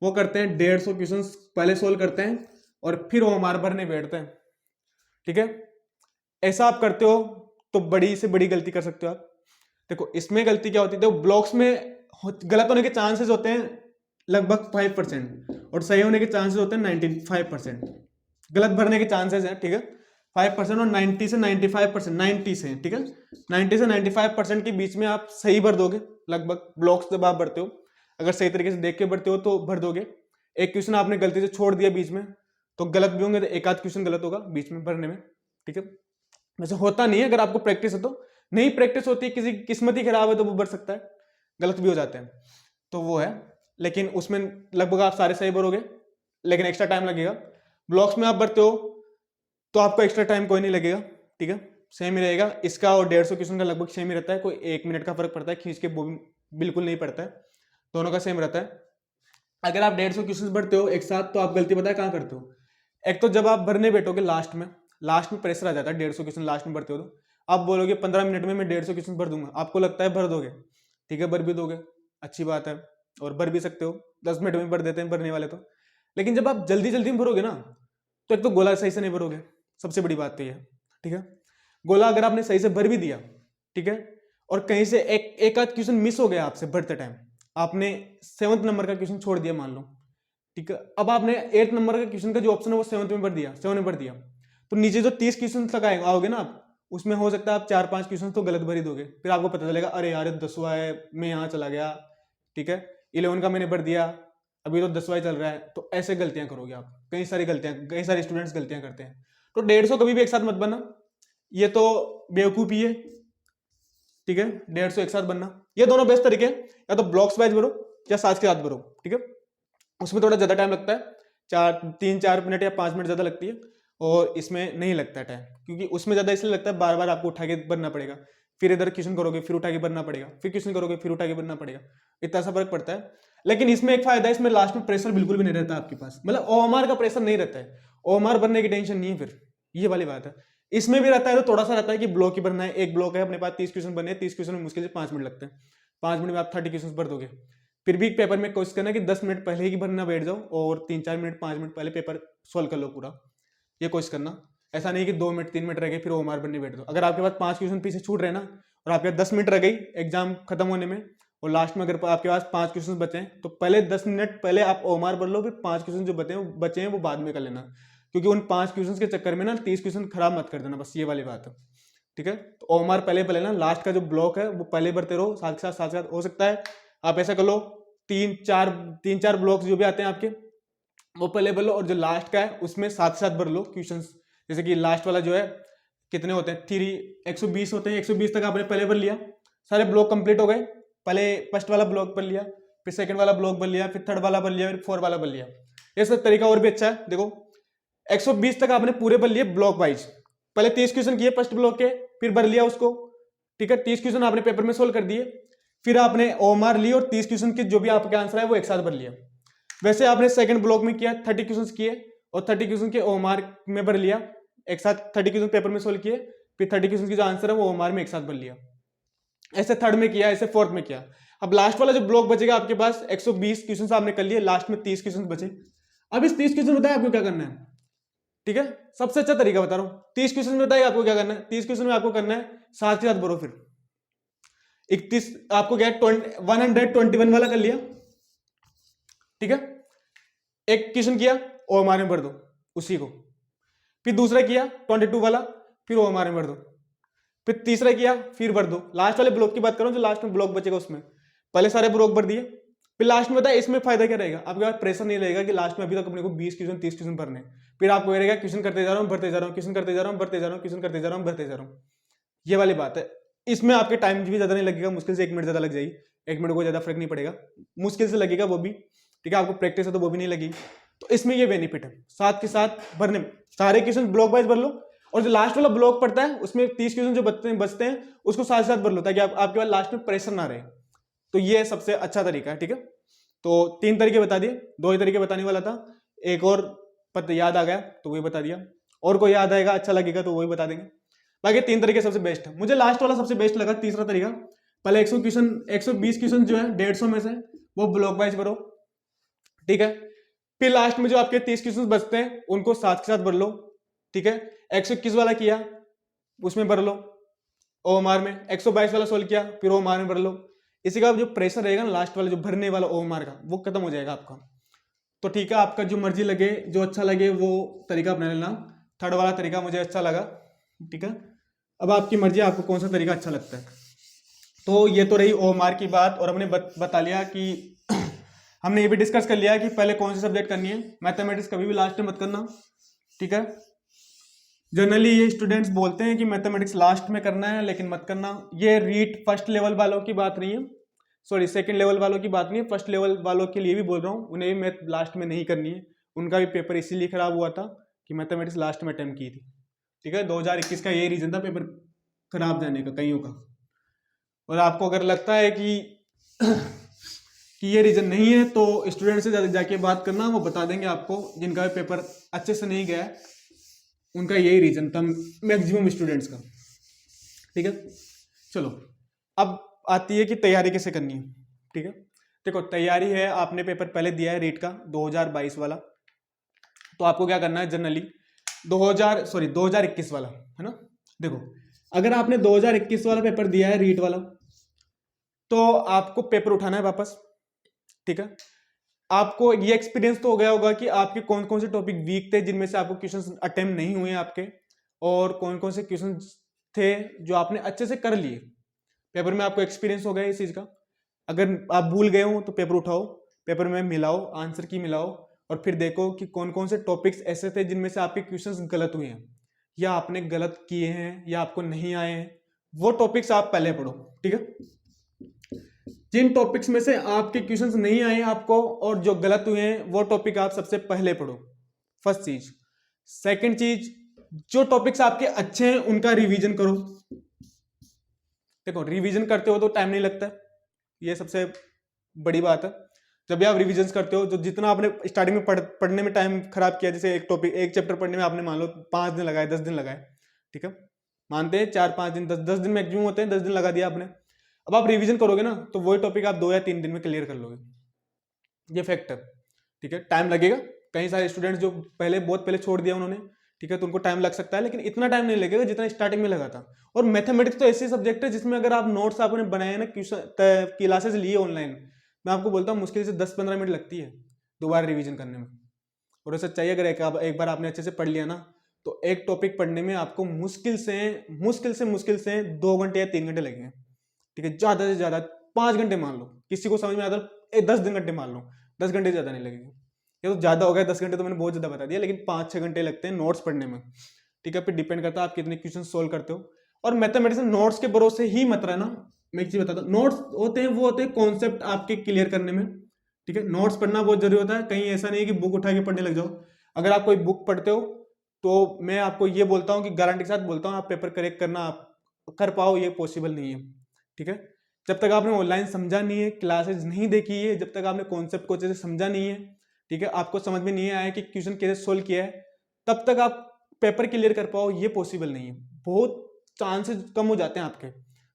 वो करते हैं 150 क्वेश्चन पहले सोल्व करते हैं और फिर ओएमआर भरने बैठते हैं। ठीक है, ऐसा आप करते हो तो बड़ी से बड़ी गलती कर सकते हो आप। देखो इसमें गलती क्या होती है, देखो ब्लॉक्स में गलत होने के चांसेस होते हैं लगभग 5% और सही होने के चांसेस होते हैं 95%। गलत भरने के चांसेस हैं, ठीक है, 5% और 90 से 95%, 90 से, ठीक है, 90 से 95% के बीच में आप सही भर दोगे लगभग। ब्लॉक्स जब आप भरते हो, अगर सही तरीके से देख के भरते हो तो भर दोगे। एक क्वेश्चन आपने गलती से छोड़ दिया बीच में तो गलत भी होंगे, तो एक आध क्वेश्चन गलत होगा बीच में भरने में। ठीक है, वैसे होता नहीं है, अगर आपको प्रैक्टिस है तो। नहीं प्रैक्टिस होती है, किसी किस्मत ही खराब है तो वो भर सकता है, गलत भी हो जाते हैं, तो वो है। लेकिन उसमें लगभग आप सारे सही भरोगे, लेकिन एक्स्ट्रा टाइम लगेगा। ब्लॉक्स में आप भरते हो तो आपको एक्स्ट्रा टाइम कोई नहीं लगेगा, ठीक है, सेम ही रहेगा। इसका और 150 क्वेश्चन का लगभग सेम ही रहता है, कोई 1 मिनट का फर्क पड़ता है, खींच के वो बिल्कुल नहीं पड़ता है, दोनों का सेम रहता है। अगर आप 150 क्वेश्चन भरते हो एक साथ तो आप गलती पता है कहाँ करते हो। एक तो जब आप भरने बैठोगे लास्ट में प्रेशर आ जाता है, 150 क्वेश्चन लास्ट में भरते हो तो आप बोलोगे 15 मिनट में मैं 150 क्वेश्चन भर दूंगा, आपको लगता है भर दोगे, ठीक है भर भी दोगे, अच्छी बात है, और भर भी सकते हो, 10 मिनट में भर देते हैं भरने वाले तो। लेकिन जब आप जल्दी जल्दी में भरोगे ना, तो एक तो गोला सही से नहीं भरोगे, सबसे बड़ी बात तो ये है, ठीक है। गोला अगर आपने सही से भर भी दिया, ठीक है, और कहीं से एक आध क्वेश्चन मिस हो गया आपसे भरते टाइम, आपने 7th नंबर का क्वेश्चन छोड़ दिया मान लो, ठीक है, अब आपने 8th नंबर का क्वेश्चन का जो ऑप्शन है वो 7th में भर दिया, 7 में भर दिया, तो नीचे जो 30 क्वेश्चन तक आओगे ना आप, उसमें हो सकता है आप 4-5 क्वेश्चन तो गलत भर ही दोगे, फिर आपको पता चलेगा अरे यार 10वां है, मैं यहाँ चला गया, ठीक है, 11 का मैंने भर दिया, अभी तो 10वां ही चल रहा है। तो ऐसे गलतियां करोगे आप, कई सारे स्टूडेंट्स गलतियां करते हैं। तो 150 कभी भी एक साथ मत बनना, ये तो बेवकूफी है, ठीक है। 150 एक साथ बनना, ये दोनों बेस्ट तरीके हैं, या तो ब्लॉक्स वाइज भरो या साथ के साथ भरो, ठीक है। उसमें थोड़ा ज्यादा टाइम लगता है, 3-4 मिनट या 5 मिनट ज्यादा लगती है, और इसमें नहीं लगता टाइम, क्योंकि उसमें ज्यादा इसलिए लगता है बार बार आपको उठा के भरना पड़ेगा, फिर इधर क्वेश्चन करोगे फिर उठा के भरना पड़ेगा, फिर क्वेश्चन करोगे फिर उठा के भरना पड़ेगा, इतना सा फर्क पड़ता है। लेकिन इसमें एक फायदा है, इसमें लास्ट में प्रेशर बिल्कुल भी नहीं रहता आपके पास, मतलब ओएमआर का प्रेशर नहीं रहता है, ओएमआर भरने की टेंशन नहीं है, फिर ये वाली बात है। इसमें भी रहता है तो थोड़ा सा रहता है कि ब्लॉक ही भरना है, एक ब्लॉक है अपने पास 30 क्वेश्चन बने, 30 क्वेश्चन में मुश्किल से 5 मिनट लगते हैं, 5 मिनट में आप 30 क्वेश्चन भर दोगे। फिर भी पेपर में कोशिश करना कि 10 मिनट पहले ही भरना बैठ जाओ, और 3-4 मिनट 5 मिनट पहले पेपर सॉल्व कर लो पूरा, ये कोशिश करना। ऐसा नहीं कि 2 मिनट 3 मिनट रह गए फिर ओएमआर बनने बैठ दो। अगर आपके पास 5 क्वेश्चन पीछे छूट रहे ना, और आपके 10 मिनट रह गई एग्जाम खत्म होने में, और लास्ट में अगर आपके पास 5 क्वेश्चन बचे हैं, तो पहले 10 मिनट पहले आप ओएमआर भर लो, फिर 5 क्वेश्चन जो बचे हैं वो बाद में कर लेना, क्योंकि उन 5 क्वेश्चन के चक्कर में ना 30 क्वेश्चन खराब मत कर देना, बस ये वाली बात है, ठीक है। तो ओएमआर पहले ना, लास्ट का जो ब्लॉक है वो पहले भरते रहो, साथ साथ हो सकता है आप ऐसा कर लो, 3-4 ब्लॉक्स जो भी आते हैं आपके वो पहले भर लो, और जो लास्ट का है उसमें साथ भर लो क्वेश्चंस। जैसे कि लास्ट वाला जो है कितने होते हैं, 120 होते हैं, 120 तक आपने पहले भर लिया, सारे ब्लॉक कंप्लीट हो गए, पहले फर्स्ट वाला ब्लॉक भर लिया, फिर सेकंड वाला ब्लॉक भर लिया, फिर थर्ड वाला भर लिया, फिर 4 वाला भर लिया। ये सब तरीका और भी अच्छा है। देखो 120 तक आपने पूरे भर लिए ब्लॉक वाइज, पहले 30 क्वेश्चन किए फर्स्ट ब्लॉक के, फिर भर लिया उसको, ठीक है, 30 क्वेश्चन आपने पेपर में सोल्व कर दिए, फिर आपने ओएमआर ली और 30 क्वेश्चन के जो भी आपके आंसर है वो एक साथ भर लिया। वैसे आपने सेकंड ब्लॉक में किया, 30 क्वेश्चन किए और 30 क्वेश्चन के ओएमआर में भर लिया, एक साथ 30 क्वेश्चन पेपर में सोल्व किए, फिर 30 क्वेश्चन की जो आंसर है वो ओएमआर में एक साथ भर लिया। ऐसे थर्ड में किया, ऐसे फोर्थ में किया। अब लास्ट वाला जो ब्लॉक बचेगा आपके पास, 120 क्वेश्चन आपने कर लिए, लास्ट में 30 क्वेश्चन बचे। अब इस 30 क्वेश्चन बताया आपको क्या करना है, ठीक है, सबसे अच्छा तरीका बता रहा हूं। 30 क्वेश्चन में बताइए आपको क्या करना है, 30 क्वेश्चन में आपको करना है साथ के साथ भरो। फिर 31 आपको क्या 121 वाला कर लिया, ठीक है, एक क्वेश्चन किया ओएमआर में भर दो उसी को, फिर दूसरा किया 22 वाला, फिर ओएमआर में भर दो, फिर तीसरा किया फिर भर दो। लास्ट वाले ब्लॉक की बात करूं, जो लास्ट में ब्लॉक बचेगा उसमें पहले सारे ब्लॉक भर दिए, फिर लास्ट में बताया इसमें फायदा क्या रहेगा, आपके पास प्रेशर नहीं रहेगा कि लास्ट में अभी तक अपने को 20 क्वेश्चन 30 क्वेश्चन भरने, फिर आपको रहेगा क्वेश्चन करते जा रहा हूं भरते जा रहा हूं, क्वेश्चन करते जा रहा हूं भरते जा रहा हूं, क्वेश्चन करते जा रहा हूं भरते जा रहा हूं, ये वाली बात है। इसमें आपके टाइम भी ज्यादा नहीं लगेगा, मुश्किल से 1 मिनट ज्यादा लग जाएगी, 1 मिनट को ज्यादा फर्क नहीं पड़ेगा, मुश्किल से लगेगा वो भी, ठीक है, आपको प्रैक्टिस है तो वो भी नहीं लगेगी। तो इसमें ये बेनिफिट है, साथ के साथ भरने में सारे क्वेश्चन ब्लॉक वाइज भर लो, और जो लास्ट वाला ब्लॉक पड़ता है उसमें 30 क्वेश्चन जो बचते हैं उसको साथ साथ भर लो, ताकि आपके पास लास्ट में प्रेशर ना रहे। तो ये सबसे अच्छा तरीका है, ठीक है। तो 3 तरीके बता दिए, 2 ही तरीके बताने वाला था, एक और पता याद आ गया तो वही बता दिया, और कोई याद आएगा अच्छा लगेगा तो वही बता देंगे। बाकी 3 तरीके सबसे बेस्ट है, मुझे लास्ट वाला सबसे बेस्ट लगा, तीसरा तरीका। पहले 120 क्वेश्चन जो है 150 में से वो ब्लॉक वाइज भरो, ठीक है, फिर लास्ट में जो आपके 30 क्वेश्चन बचते हैं उनको साथ के साथ भर लो, ठीक है। 121 वाला किया उसमें भर लो ओएमआर में, 122 वाला सोल्व किया फिर ओएमआर में भर लो। इसी का जो प्रेशर रहेगा ना लास्ट वाला जो भरने वाला ओएमआर का, वो खत्म हो जाएगा आपका। तो ठीक है, आपका जो मर्जी लगे, जो अच्छा लगे वो तरीका अपना लेना। थर्ड वाला तरीका मुझे अच्छा लगा, ठीक है। अब आपकी मर्जी, आपको कौन सा तरीका अच्छा लगता है। तो ये तो रही ओएमआर की बात, और हमने बता लिया कि हमने ये भी डिस्कस कर लिया कि पहले कौन सी सब्जेक्ट करनी है। मैथमेटिक्स कभी भी लास्ट में मत करना, ठीक है। जनरली ये स्टूडेंट्स बोलते हैं कि मैथमेटिक्स लास्ट में करना है, लेकिन मत करना। ये रीट फर्स्ट लेवल वालों की बात नहीं है, सॉरी सेकंड लेवल वालों की बात नहीं है, फर्स्ट लेवल वालों के लिए भी बोल रहा हूँ, उन्हें भी मैथ लास्ट में नहीं करनी है। उनका भी पेपर इसीलिए खराब हुआ था कि मैथमेटिक्स लास्ट में अटेम्प्ट की थी, ठीक है। 2021 का यही रीजन था पेपर खराब जाने का कईयों का। और आपको अगर लगता है कि ये रीजन नहीं है, तो स्टूडेंट से जाके बात करना, वो बता देंगे आपको। जिनका भी पेपर अच्छे से नहीं गया है उनका यही रीजन था, मैक्सिमम स्टूडेंट्स का। ठीक है। चलो अब आती है कि तैयारी कैसे करनी है। ठीक है, देखो तैयारी है, आपने पेपर पहले दिया है रीट का 2022 वाला, तो आपको क्या करना है जनरली 2021 वाला है ना। देखो अगर आपने 2021 वाला पेपर दिया है रीट वाला, तो आपको पेपर उठाना है वापस। ठीक है, आपको ये एक्सपीरियंस तो हो गया होगा कि आपके कौन कौन से टॉपिक वीक थे जिनमें से आपको क्वेश्चंस अटेम्प्ट नहीं हुए आपके, और कौन कौन से क्वेश्चंस थे जो आपने अच्छे से कर लिए। पेपर में आपको एक्सपीरियंस हो गया इस चीज का। अगर आप भूल गए हो तो पेपर उठाओ, पेपर में मिलाओ, आंसर की मिलाओ, और फिर देखो कि कौन कौन से टॉपिक्स ऐसे थे जिनमें से आपके क्वेश्चंस गलत हुए हैं, या आपने गलत किए हैं, या आपको नहीं आए हैं। वो टॉपिक्स आप पहले पढ़ो। ठीक है, जिन टॉपिक्स में से आपके क्वेश्चंस नहीं आए आपको और जो गलत हुए हैं वो टॉपिक आप सबसे पहले पढ़ो, फर्स्ट चीज। सेकंड चीज, जो टॉपिक्स आपके अच्छे हैं उनका रिवीजन करो। देखो रिवीजन करते हो तो टाइम नहीं लगता, ये सबसे बड़ी बात है। जब भी आप रिवीजन करते हो, जो जितना आपने स्टार्टिंग में पढ़ने में टाइम खराब किया, जैसे एक टॉपिक एक चैप्टर पढ़ने में आपने मान लो 5 दिन लगाए, 10 दिन लगाए, ठीक है, मानते हैं 4-5 दिन, 10 दिन मैक्सिमम होते हैं, 10 दिन लगा दिया आपने। अब आप रिवीजन करोगे ना तो वही टॉपिक आप 2 या 3 दिन में क्लियर कर लोगे, ये फैक्ट है। ठीक है, टाइम लगेगा, कई सारे स्टूडेंट्स जो बहुत पहले छोड़ दिया उन्होंने, ठीक है, तो उनको टाइम लग सकता है, लेकिन इतना टाइम नहीं लगेगा जितना स्टार्टिंग में लगा था। और मैथमेटिक्स तो ऐसे सब्जेक्ट है जिसमें अगर आप नोट्स आपने बनाए ना, क्लासेस लिए ऑनलाइन, मैं आपको बोलता हूँ मुश्किल से 10-15 मिनट लगती है दोबारा रिवीजन करने में। और ऐसा चाहिए अगर एक बार आपने अच्छे से पढ़ लिया ना, तो एक टॉपिक पढ़ने में आपको मुश्किल से 2 घंटे या 3 घंटे लगेंगे। ठीक है, ज्यादा से ज्यादा 5 घंटे मान लो, किसी को समझ में आता है 10 घंटे मान लो, 10 घंटे ज्यादा नहीं लगेंगे। ये तो ज्यादा हो गया 10 घंटे, तो मैंने बहुत ज्यादा बता दिया, लेकिन 5-6 घंटे लगते हैं नोट्स पढ़ने में। ठीक है, फिर डिपेंड करता है आप कितने क्वेश्चन सोल्व करते हो। और मैथमेटिक्स नोट्स के भरोसे ही मत रहना। मैं एक चीज बताता हूँ, नोट्स होते हैं वो होते हैं कॉन्सेप्ट आपके क्लियर करने में। ठीक है, नोट्स पढ़ना बहुत जरूरी होता है, कहीं ऐसा नहीं है कि बुक उठा के पढ़ने लग जाओ। अगर आप कोई बुक पढ़ते हो तो मैं आपको ये बोलता हूँ कि गारंटी के साथ बोलता हूँ, आप पेपर करेक्ट करना आप कर पाओ, ये पॉसिबल नहीं है। ठीक है, जब तक आपने ऑनलाइन समझा नहीं है, क्लासेस नहीं देखी है, जब तक आपने कॉन्सेप्ट को अच्छे से समझा नहीं है, ठीक है, आपको समझ में नहीं आया कि क्वेश्चन कैसे सोल्व किया है, तब तक आप पेपर क्लियर कर पाओ, ये पॉसिबल नहीं है। बहुत चांसेस कम हो जाते हैं आपके।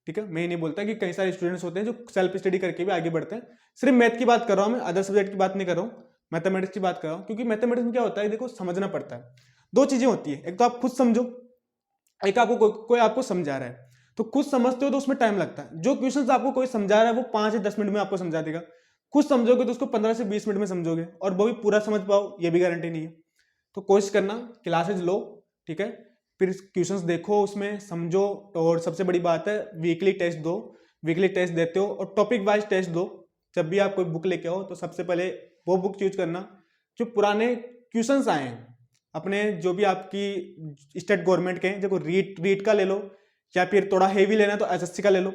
ठीक है, मैं नहीं बोलता कि कई सारे स्टूडेंट्स होते हैं जो सेल्फ स्टडी करके भी आगे बढ़ते हैं। सिर्फ मैथ की बात कर रहा हूं मैं, अदर सब्जेक्ट की बात नहीं कर रहा हूं, मैथमेटिक्स की बात कर रहा हूं। क्योंकि मैथमेटिक्स में क्या होता है, देखो समझना पड़ता है। 2 चीजें होती है, एक तो आप खुद समझो, एक आपको कोई आपको समझा रहा है। तो खुद समझते हो तो उसमें टाइम लगता है। जो क्वेश्चंस आपको कोई समझा रहा है वो 5 या 10 मिनट में आपको समझा देगा। खुद समझोगे तो उसको 15 से 20 मिनट में समझोगे, और वो भी पूरा समझ पाओ ये भी गारंटी नहीं है। तो कोशिश करना, क्लासेज लो, ठीक है, फिर क्वेश्चंस देखो, उसमें समझो, और सबसे बड़ी बात है वीकली टेस्ट दो। वीकली टेस्ट देते हो और टॉपिक वाइज टेस्ट दो। जब भी आप कोई बुक लेके आओ तो सबसे पहले वो बुक चूज करना जो पुराने क्वेश्चंस आए हैं अपने, जो भी आपकी स्टेट गवर्नमेंट के, देखो रीट का ले लो, या फिर थोड़ा हेवी लेना तो एसएससी का ले लो।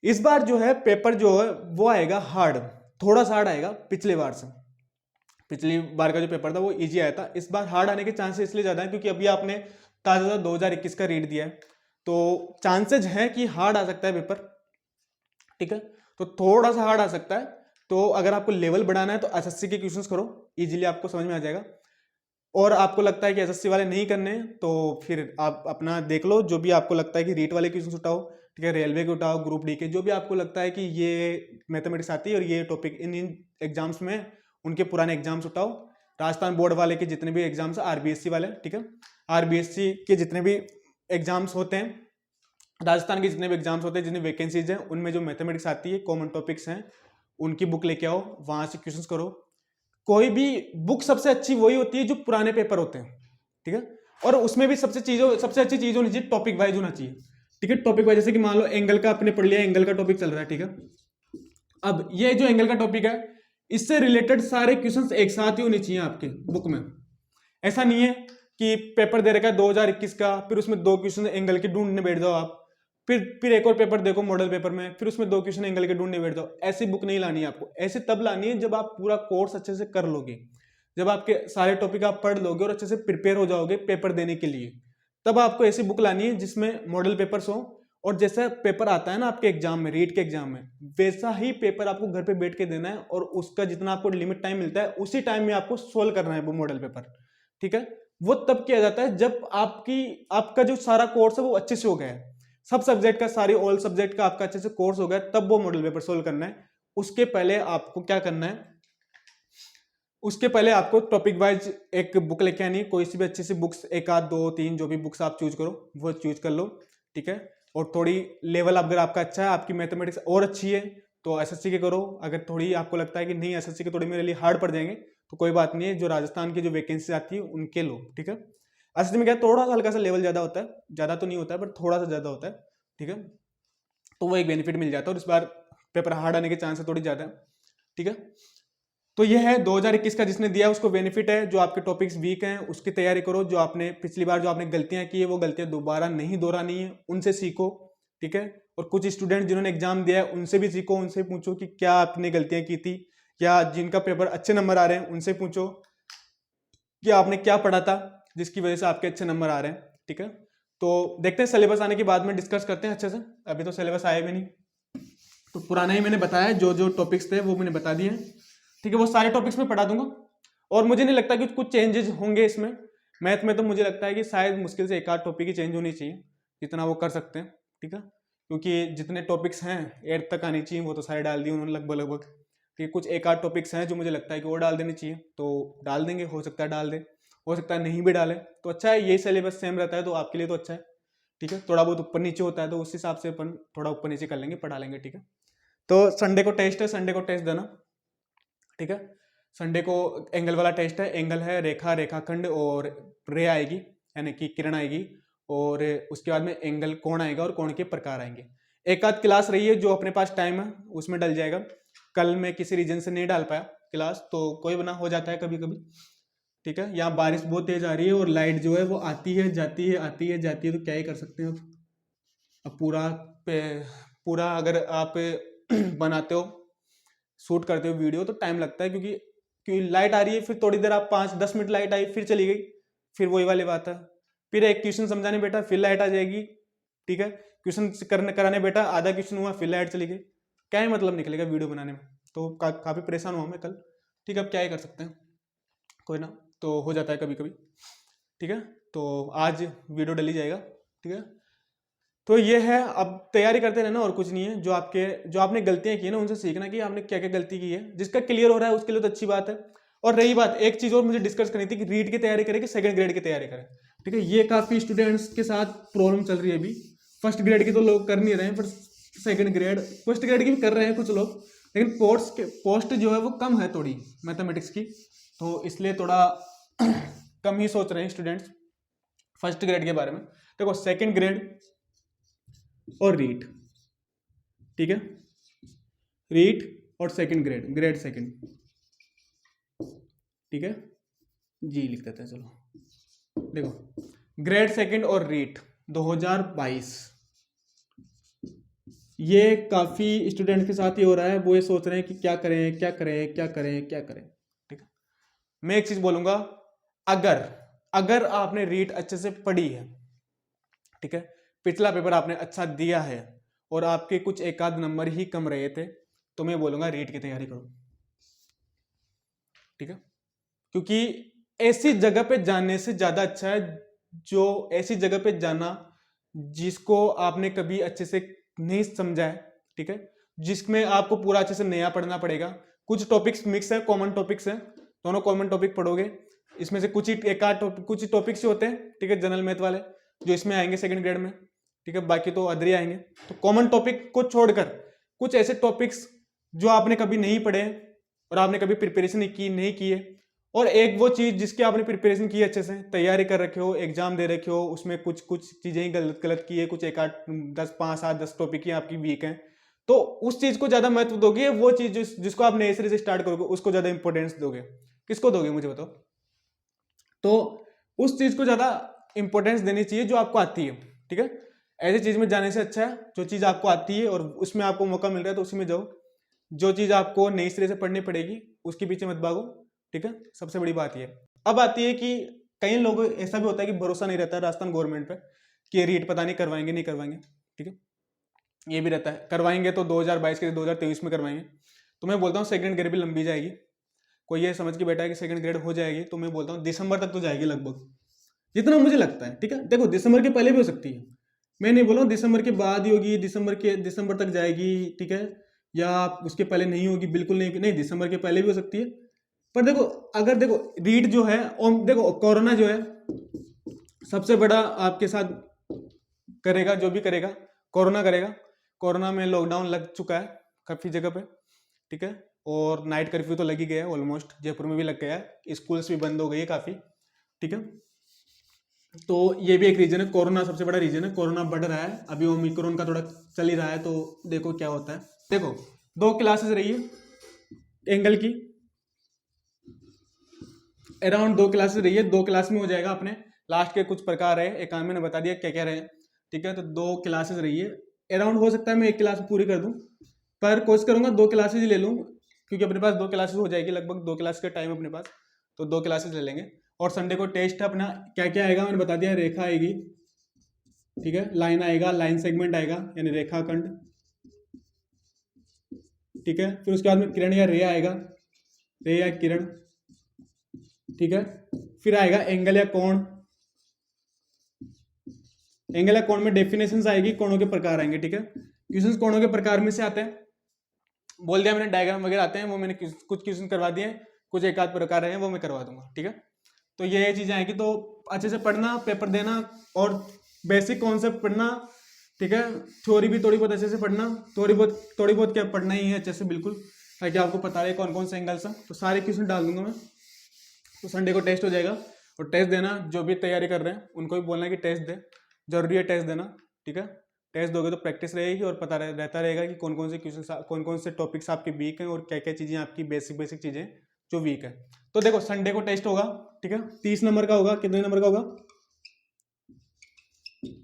इस बार जो है पेपर जो है वो आएगा हार्ड, थोड़ा सा हार्ड आएगा पिछले बार से। पिछली बार का जो पेपर था वो इजी आया था, इस बार हार्ड आने के चांसेस इसलिए ज्यादा है क्योंकि अभी आपने ताजा 2021 का रीड दिया है, तो चांसेस है कि हार्ड आ सकता है पेपर। ठीक है, तो थोड़ा सा हार्ड आ सकता है। तो अगर आपको लेवल बढ़ाना है तो एसएससी के क्वेश्चंस करो, इजीली आपको समझ में आ जाएगा। और आपको लगता है कि एसएससी वाले नहीं करने तो फिर आप अपना देख लो, जो भी आपको लगता है कि रीट वाले क्वेश्चन उठाओ, ठीक है, रेलवे के उठाओ, ग्रुप डी के, जो भी आपको लगता है कि ये मैथमेटिक्स आती है और ये टॉपिक इन एग्जाम्स में, उनके पुराने एग्जाम्स उठाओ। राजस्थान बोर्ड वाले के जितने भी एग्जाम्स, आरबीएससी वाले, ठीक है, आरबीएससी के जितने भी एग्जाम्स होते हैं, राजस्थान के जितने भी एग्जाम्स होते हैं, जितनी वैकेंसीज हैं, उनमें जो मैथमेटिक्स आती है, कॉमन टॉपिक्स हैं, उनकी बुक लेके आओ, वहां से क्वेश्चंस करो। कोई भी बुक सबसे अच्छी वही होती है जो पुराने पेपर होते हैं, ठीक है, और उसमें भी सबसे अच्छी चीज होनी चाहिए, टॉपिक वाइज होना चाहिए। ठीक है, टॉपिक वाइज, जैसे कि मान लो एंगल का आपने पढ़ लिया, एंगल का टॉपिक चल रहा है, ठीक है, अब ये जो एंगल का टॉपिक है इससे रिलेटेड सारे क्वेश्चंस एक साथ ही होने चाहिए आपके बुक में। ऐसा नहीं है कि पेपर दे रखा है 2021 का, फिर उसमें 2 क्वेश्चन एंगल के ढूंढने बैठ जाओ आप, फिर एक और पेपर देखो मॉडल पेपर में, फिर उसमें 2 क्वेश्चन एंगल के ढूंढने बैठ जाओ। ऐसी बुक नहीं लानी है आपको, ऐसे तब लानी है जब आप पूरा कोर्स अच्छे से कर लोगे, जब आपके सारे टॉपिक आप पढ़ लोगे और अच्छे से प्रिपेयर हो जाओगे पेपर देने के लिए, तब आपको ऐसी बुक लानी है जिसमें मॉडल पेपर्स हो। और जैसा पेपर आता है ना आपके एग्जाम में, रीट के एग्जाम में, वैसा ही पेपर आपको घर पे बैठ के देना है, और उसका जितना आपको लिमिट टाइम मिलता है उसी टाइम में आपको सोल्व करना है वो मॉडल पेपर। ठीक है, वो तब किया जाता है जब आपका जो सारा कोर्स है वो अच्छे से हो गया है। सब सब्जेक्ट का, सारी ऑल सब्जेक्ट का आपका अच्छे से कोर्स हो गया, तब वो मॉडल पेपर सोल्व करना है। उसके पहले आपको क्या करना है, उसके पहले आपको टॉपिक वाइज एक बुक लेके आनी है, कोई सी भी अच्छी सी बुक्स, एक आध दो तीन जो भी बुक्स आप चूज करो वो चूज कर लो, ठीक है। और थोड़ी लेवल अगर आपका अच्छा है, आपकी मैथमेटिक्स और अच्छी है तो एसएससी के करो। अगर थोड़ी आपको लगता है कि नहीं एसएससी के थोड़ी मेरे लिए हार्ड पड़ जाएंगे तो कोई बात नहीं है, जो राजस्थान की जो वैकेंसी आती है उनके लो, ठीक है। एसएससी में क्या थोड़ा सा हल्का सा लेवल ज्यादा होता है, ज्यादा तो नहीं होता है पर थोड़ा सा ज्यादा होता है, ठीक है। तो वो एक बेनिफिट मिल जाता है और इस बार पेपर हार्ड आने के चांस थोड़ी ज्यादा है, ठीक है। तो ये है 2021 का जिसने दिया उसको बेनिफिट है। जो आपके टॉपिक्स वीक हैं उसकी तैयारी करो, जो आपने पिछली बार जो आपने गलतियां की है वो गलतियां दोबारा नहीं दोहरानी है, उनसे सीखो, ठीक है। और कुछ स्टूडेंट जिन्होंने एग्जाम दिया है उनसे भी सीखो, उनसे पूछो कि क्या आपने गलतियां की थी, या जिनका पेपर अच्छे नंबर आ रहे हैं उनसे पूछो कि आपने क्या पढ़ा था जिसकी वजह से आपके अच्छे नंबर आ रहे हैं, ठीक है। तो देखते हैं सिलेबस आने के बाद में डिस्कस करते हैं अच्छे से, अभी तो सिलेबस आया भी नहीं। तो पुराना ही मैंने बताया, जो जो टॉपिक्स थे वो मैंने बता दिए, ठीक है। वो सारे टॉपिक्स में पढ़ा दूंगा और मुझे नहीं लगता कि कुछ चेंजेस होंगे इसमें। मैथ में तो मुझे लगता है कि शायद मुश्किल से एक आध टॉपिक ही चेंज होनी चाहिए, जितना वो कर सकते हैं, ठीक है। क्योंकि जितने टॉपिक्स हैं 8th तक आनी चाहिए वो तो सारे डाल दिए उन्होंने लगभग लगभग, ठीक है। कुछ एक आध टॉपिक्स हैं जो मुझे लगता है कि वो डाल देने चाहिए, तो डाल देंगे, हो सकता है डाल दे, हो सकता है नहीं भी डाले तो अच्छा है, यही सिलेबस सेम रहता है तो आपके लिए तो अच्छा है, ठीक है। थोड़ा बहुत ऊपर नीचे होता है तो उस हिसाब से अपन थोड़ा ऊपर नीचे कर लेंगे, पढ़ा लेंगे, ठीक है। तो संडे को टेस्ट है, संडे को टेस्ट देना, ठीक है। संडे को एंगल वाला टेस्ट है, एंगल है रेखा, रेखाखंड और रे आएगी यानी कि किरण आएगी, और उसके बाद में एंगल कोण आएगा और कोण के प्रकार आएंगे। एक आध क्लास रही है जो अपने पास टाइम है उसमें डल जाएगा, कल मैं किसी रीजन से नहीं डाल पाया क्लास तो कोई बना हो जाता है कभी कभी, ठीक है। यहाँ बारिश बहुत तेज आ रही है और लाइट जो है वो आती है जाती है आती है जाती है, तो क्या ही कर सकते हैं अब पूरा पूरा अगर आप बनाते हो शूट करते हो वीडियो तो टाइम लगता है, क्योंकि लाइट आ रही है, फिर थोड़ी देर आप 5-10 मिनट लाइट आई फिर चली गई, फिर वही वाली बात है। फिर एक क्वेश्चन समझाने बैठा फिर लाइट आ जाएगी, ठीक है। क्वेश्चन कराने बैठा आधा क्वेश्चन हुआ फिर लाइट चली गई, क्या ही मतलब निकलेगा वीडियो बनाने में। तो काफ़ी परेशान हुआ मैं कल, ठीक है। अब क्या ही कर सकते हैं, कोई ना, तो हो जाता है कभी कभी, ठीक है। तो आज वीडियो डली जाएगा, ठीक है। तो ये है, अब तैयारी करते रहना और कुछ नहीं है। जो आपने गलतियां की ना उनसे सीखना कि आपने क्या क्या गलती की है, जिसका क्लियर हो रहा है उसके लिए तो अच्छी बात है। और रही बात, एक चीज और मुझे डिस्कस करनी थी कि रीड की तैयारी करें कि सेकंड ग्रेड की तैयारी करें, ठीक है। ये काफी स्टूडेंट्स के साथ प्रॉब्लम चल रही है अभी। फर्स्ट ग्रेड की तो लोग कर नहीं रहे हैं, पर सेकंड ग्रेड फर्स्ट ग्रेड की भी कर रहे हैं कुछ लोग, लेकिन पोस्ट जो है वो कम है थोड़ी मैथमेटिक्स की, तो इसलिए थोड़ा कम ही सोच रहे हैं स्टूडेंट्स फर्स्ट ग्रेड के बारे में। देखो सेकंड ग्रेड और रीट, ठीक है, रीट और सेकंड ग्रेड, ग्रेड सेकंड, ठीक है जी लिख देते हैं। चलो देखो ग्रेड सेकंड और रीट 2022, ये काफी स्टूडेंट के साथ ही हो रहा है। वो ये सोच रहे हैं कि क्या करें क्या करें क्या करें क्या करें, ठीक है। मैं एक चीज बोलूंगा, अगर अगर आपने रीट अच्छे से पढ़ी है, ठीक है, पिछला पेपर आपने अच्छा दिया है और आपके कुछ एक आध नंबर ही कम रहे थे, तो मैं बोलूंगा रीट की तैयारी करो, ठीक है। क्योंकि ऐसी जगह पे जाने से ज्यादा अच्छा है जो ऐसी जगह पे जाना जिसको आपने कभी अच्छे से नहीं समझा है, ठीक है, जिसमें आपको पूरा अच्छे से नया पढ़ना पड़ेगा। कुछ टॉपिक्स मिक्स है, कॉमन टॉपिक्स है, दोनों कॉमन टॉपिक पढ़ोगे, इसमें से कुछ ही एक आध कुछ टॉपिक्स ही होते हैं, ठीक है, जनरल मैथ वाले जो इसमें आएंगे सेकंड ग्रेड में, ठीक है, बाकी तो अदर ही आएंगे। तो कॉमन टॉपिक को छोड़कर कुछ ऐसे टॉपिक्स जो आपने कभी नहीं पढ़े और आपने कभी प्रिपरेशन नहीं की है, और एक वो चीज जिसकी आपने प्रिपरेशन की अच्छे से, तैयारी कर रखे हो, एग्जाम दे रखे हो, उसमें कुछ कुछ चीजें ही गलत गलत की है, कुछ एक आठ 10 5 7 10 टॉपिक ही आपकी वीक है, तो उस चीज को ज्यादा महत्व दोगे। वो चीज जिसको आप नए सिरे से स्टार्ट करोगे उसको ज्यादा इंपॉर्टेंस दोगे। किसको दोगे मुझे बताओ? तो उस चीज को ज्यादा इंपॉर्टेंस देनी चाहिए जो आपको आती है, ठीक है। ऐसी चीज में जाने से अच्छा है जो चीज आपको आती है और उसमें आपको मौका मिल रहा है तो उसी में जाओ। जो चीज आपको नई सिरे से पढ़नी पड़ेगी उसके पीछे मत भागो, ठीक है। सबसे बड़ी बात ये अब आती है कि कई लोगों ऐसा भी होता है कि भरोसा नहीं रहता है राजस्थान गवर्नमेंट पे कि रीट पता नहीं करवाएंगे नहीं करवाएंगे, ठीक है। ये भी रहता है, करवाएंगे तो 2022 के 2023 में करवाएंगे। तो मैं बोलता हूँ सेकंड ग्रेड भी लंबी जाएगी। कोई ये समझ के बैठा है कि सेकंड ग्रेड हो जाएगी, तो मैं बोलता हूँ दिसंबर तक तो जाएगी लगभग, जितना मुझे लगता है, ठीक है। देखो दिसंबर के पहले भी हो सकती है, मैं नहीं बोल रहा हूँ दिसंबर के बाद ही होगी, दिसंबर तक जाएगी, ठीक है, या उसके पहले नहीं होगी, बिल्कुल नहीं, नहीं दिसंबर के पहले भी हो सकती है। पर देखो, अगर देखो रीट जो है, और देखो कोरोना जो है सबसे बड़ा आपके साथ करेगा, जो भी करेगा कोरोना करेगा। कोरोना में लॉकडाउन लग चुका है काफ़ी जगह पे, ठीक है, और नाइट कर्फ्यू तो लग ही गया है ऑलमोस्ट, जयपुर में भी लग गया है, स्कूल्स भी बंद हो गई है काफ़ी, ठीक है। तो ये भी एक रीजन है, कोरोना सबसे बड़ा रीजन है, कोरोना बढ़ रहा है अभी, ओमिक्रॉन का थोड़ा चल ही रहा है, तो देखो क्या होता है। देखो 2 क्लासेस रही है एंगल की, अराउंड 2 क्लासेस रही है, 2 क्लास में हो जाएगा अपने। लास्ट के कुछ प्रकार है, एक मैंने बता दिया क्या क्या रहे, ठीक है। तो 2 क्लासेस रही है अराउंड, हो सकता है मैं 1 क्लास पूरी कर दूं, पर कोशिश करूंगा 2 क्लासेस ही ले लूं, क्योंकि अपने पास 2 क्लासेस हो जाएगी लगभग, 2 क्लास का टाइम अपने पास, तो 2 क्लासेस ले लेंगे। और संडे को टेस्ट है अपना, क्या क्या आएगा मैंने बता दिया, रेखा आएगी, ठीक है, लाइन आएगा, लाइन सेगमेंट आएगा यानी रेखाखंड, ठीक है। फिर उसके बाद में किरण या रे आएगा, रे या किरण, ठीक है। फिर आएगा एंगल या कोण, एंगल या कोण में डेफिनेशंस आएगी, कोणों के प्रकार आएंगे, ठीक है। क्वेश्चंस कोणों के प्रकार में से आते हैं, बोल दिया मैंने, डायग्राम वगैरह आते हैं, वो मैंने कुछ क्वेश्चन करवा दिए, कुछ एक आध प्रकार हैं वो मैं करवा दूंगा, ठीक है। तो ये चीजें आएगी, तो अच्छे से पढ़ना, पेपर देना, और बेसिक कॉन्सेप्ट पढ़ना, ठीक है। थ्योरी भी थोड़ी बहुत अच्छे से पढ़ना, थोड़ी बहुत क्या पढ़ना ही है अच्छे से बिल्कुल, ताकि आपको पता रहे कौन कौन से एंगल्स हैं। तो सारे क्वेश्चन डाल दूंगा मैं, तो संडे को टेस्ट हो जाएगा, और टेस्ट देना, जो भी तैयारी कर रहे हैं उनको भी बोलना है कि टेस्ट दे, जरूरी है टेस्ट देना, ठीक है। टेस्ट दोगे तो प्रैक्टिस रहेगी, और पता रहता रहेगा कि कौन कौन से क्वेश्चन, कौन कौन से टॉपिक्स आपके वीक हैं, और क्या क्या चीज़ें आपकी बेसिक चीज़ें जो वीक है। तो देखो संडे को टेस्ट होगा, ठीक है, 30 नंबर का होगा, कितने नंबर का होगा,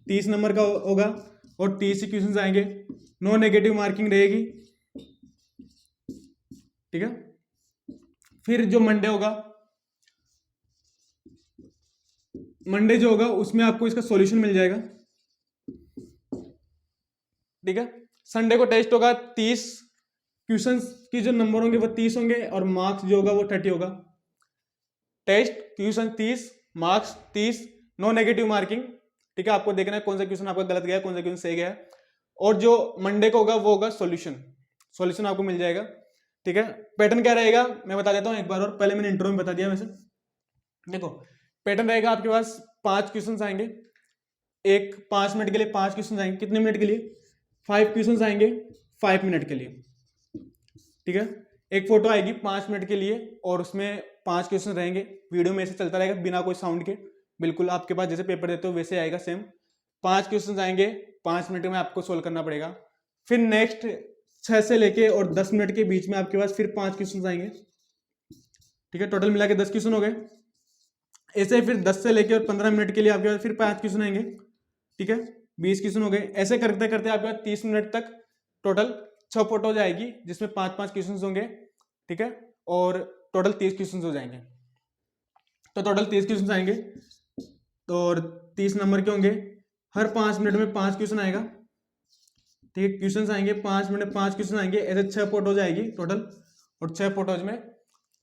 30 नंबर का होगा, और 30 क्वेश्चन आएंगे, नो नेगेटिव मार्किंग रहेगी, ठीक है। फिर जो मंडे होगा, मंडे जो होगा उसमें आपको इसका सॉल्यूशन मिल जाएगा, ठीक है। संडे को टेस्ट होगा, 30 क्वेश्चंस की जो नंबर होंगे वो 30 होंगे, और मार्क्स जो होगा वो 30 होगा। Test question 30, marks 30, no negative marking, ठीक है। आपको देखना है कौन सा क्वेश्चन आपका गलत गया, कौन सा क्वेश्चन सही गया, और जो मंडे को होगा वो होगा सॉल्यूशन, सॉल्यूशन आपको मिल जाएगा, ठीक है। पैटर्न क्या रहेगा मैं बता देता हूँ एक बार, और पहले मैंने इंट्रो में बता दिया वैसे। देखो पैटर्न रहेगा आपके पास, 5 क्वेश्चन आएंगे, एक 5 मिनट के लिए 5 क्वेश्चन आएंगे, कितने मिनट के लिए, 5 क्वेश्चन आएंगे 5 मिनट के लिए, ठीक है। एक फोटो आएगी 5 मिनट के लिए, और उसमें 5 क्वेश्चन रहेंगे, वीडियो में ऐसे चलता रहेगा बिना कोई साउंड के, बिल्कुल आपके पास जैसे पेपर देते हो वैसे आएगा सेम। 5 क्वेश्चन आएंगे, 5 मिनट में आपको सोल्व करना पड़ेगा। फिर नेक्स्ट 6 से लेके और 10 मिनट के बीच में आपके पास फिर 5 क्वेश्चन आएंगे, ठीक है, टोटल मिला के 10 क्वेश्चन हो गए। ऐसे फिर 10 से लेके और 15 मिनट के लिए आपके पास फिर 5 क्वेश्चन आएंगे, ठीक है, 20 क्वेश्चन हो गए। ऐसे करते करते आपके पास 30 मिनट तक टोटल 6 फोटो जाएगी, जिसमें 5-5 क्वेश्चन होंगे, ठीक है, और टोटल 30 क्वेश्चन हो जाएंगे। तो टोटल 30 क्वेश्चन आएंगे, तो और 30 नंबर के होंगे, हर 5 मिनट में 5 क्वेश्चन आएगा, ठीक है। क्वेश्चन आएंगे 5 मिनट में 5 क्वेश्चन आएंगे, ऐसे 6 फोटोज आएगी टोटल, और 6 फोटोज में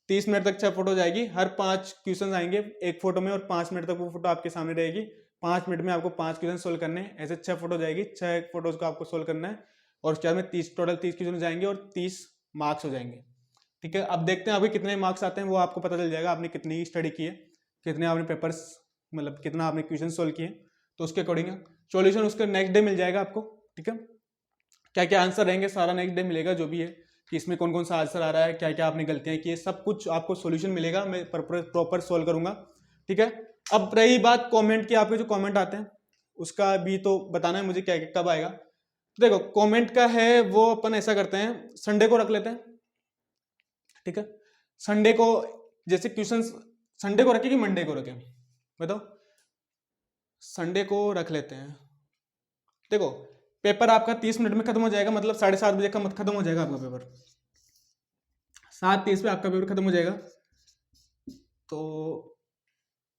30 मिनट तक 6 फोटोज आएगी, हर 5 क्वेश्चन आएंगे एक फोटो में, और 5 मिनट तक वो फोटो आपके सामने रहेगी। 5 मिनट में आपको 5 क्वेश्चन सोल्व करने हैं, ऐसे 6 फोटो जाएगी, 6 फोटोज को आपको सोल्व करना है, और उसके बाद में 30 टोटल 30 क्वेश्चन जाएंगे, और 30 मार्क्स हो जाएंगे, ठीक है। अब देखते हैं आपके कितने मार्क्स आते हैं, वो आपको पता चल जाएगा आपने कितनी स्टडी की है, कितने आपने पेपर्स, मतलब कितना आपने क्वेश्चन सोल्व किए, तो उसके अकॉर्डिंग सॉल्यूशन उसका नेक्स्ट डे मिल जाएगा आपको, ठीक है। क्या क्या आंसर रहेंगे सारा नेक्स्ट डे मिलेगा, जो भी है कि इसमें कौन कौन सा आंसर आ रहा है, क्या क्या आपने गलतियां की है, सब कुछ आपको सॉल्यूशन मिलेगा, मैं प्रॉपर सोल्व करूंगा, ठीक है। अब रही बात कमेंट की, आपके जो कमेंट आते हैं उसका भी तो बताना है मुझे, क्या कब आएगा। तो देखो कमेंट का है वो अपन ऐसा करते हैं, संडे को रख लेते हैं, ठीक है। संडे को जैसे क्वेश्चन संडे को रखे कि मंडे को रखें, बताओ। संडे को रख लेते हैं। देखो पेपर आपका 30 मिनट में खत्म हो जाएगा, मतलब 7:30 बजे का खत्म हो जाएगा आपका पेपर, 7:30 पे आपका पेपर खत्म हो जाएगा। तो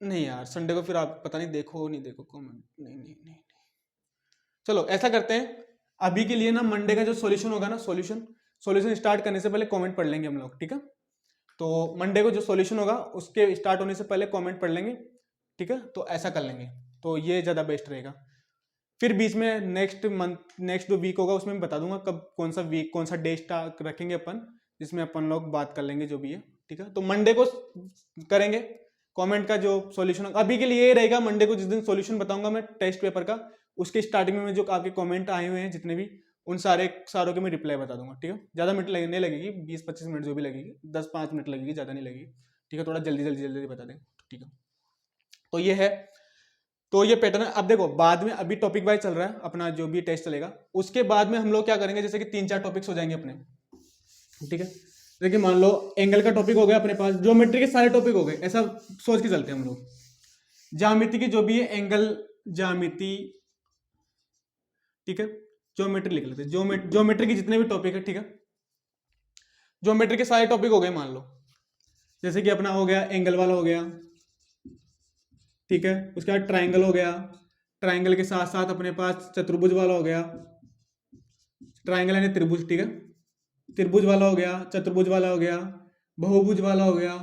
नहीं यार संडे को फिर आप पता नहीं देखो नहीं देखो कमेंट, नहीं। चलो ऐसा करते हैं, अभी के लिए ना मंडे का जो सॉल्यूशन होगा ना, सॉल्यूशन स्टार्ट करने से पहले कमेंट पढ़ लेंगे हम लोग, ठीक है। तो मंडे को जो सॉल्यूशन होगा उसके स्टार्ट होने से पहले कमेंट पढ़ लेंगे, ठीक है। तो ऐसा कर लेंगे, तो ये ज़्यादा बेस्ट रहेगा। फिर बीच में नेक्स्ट मंथ, नेक्स्ट जो वीक होगा उसमें मैं बता दूंगा कब कौन सा वीक, कौन सा डे स्टार्ट रखेंगे अपन, जिसमें अपन लोग बात कर लेंगे जो भी है, ठीक है। तो मंडे को करेंगे कमेंट का जो सॉल्यूशन। अभी के लिए ये रहेगा, मंडे को जिस दिन सॉल्यूशन बताऊंगा मैं टेस्ट पेपर का, उसके स्टार्टिंग में जो आपके कमेंट आए हुए हैं जितने भी, उन सारों के मैं रिप्लाई बता दूंगा, ठीक है। ज़्यादा मिनट नहीं लगेगी, 20-25 मिनट जो भी लगेगी, 10-5 मिनट लगेगी, ज़्यादा नहीं लगेगी, ठीक है। थोड़ा जल्दी बता दें, ठीक है। तो ये है, तो ये पैटर्न है। अब देखो बाद में अभी टॉपिक वाइज चल रहा है अपना जो भी टेस्ट चलेगा, उसके बाद में हम लोग क्या करेंगे, जैसे कि 3-4 टॉपिक्स हो जाएंगे अपने, ठीक है। देखिए मान लो एंगल का टॉपिक हो गया अपने पास, ज्योमेट्री के सारे टॉपिक हो गए, ऐसा सोच के चलते हैं हम लोग। ज्यामिति की जो भी है एंगल ज्यामिति, ठीक है, ज्योमेट्री लिख लेते हैं, ज्योमेट्री के जितने भी टॉपिक है, ठीक है। ज्योमेट्री के सारे टॉपिक हो गए मान लो, जैसे कि अपना हो गया एंगल वाला हो गया, ठीक है। उसके बाद ट्राइंगल हो गया, ट्राइंगल के साथ साथ अपने पास चतुर्भुज वाला हो गया, ट्राइंगल यानी त्रिभुज, ठीक है, त्रिभुज वाला हो गया, चतुर्भुज वाला हो गया, बहुभुज वाला हो गया,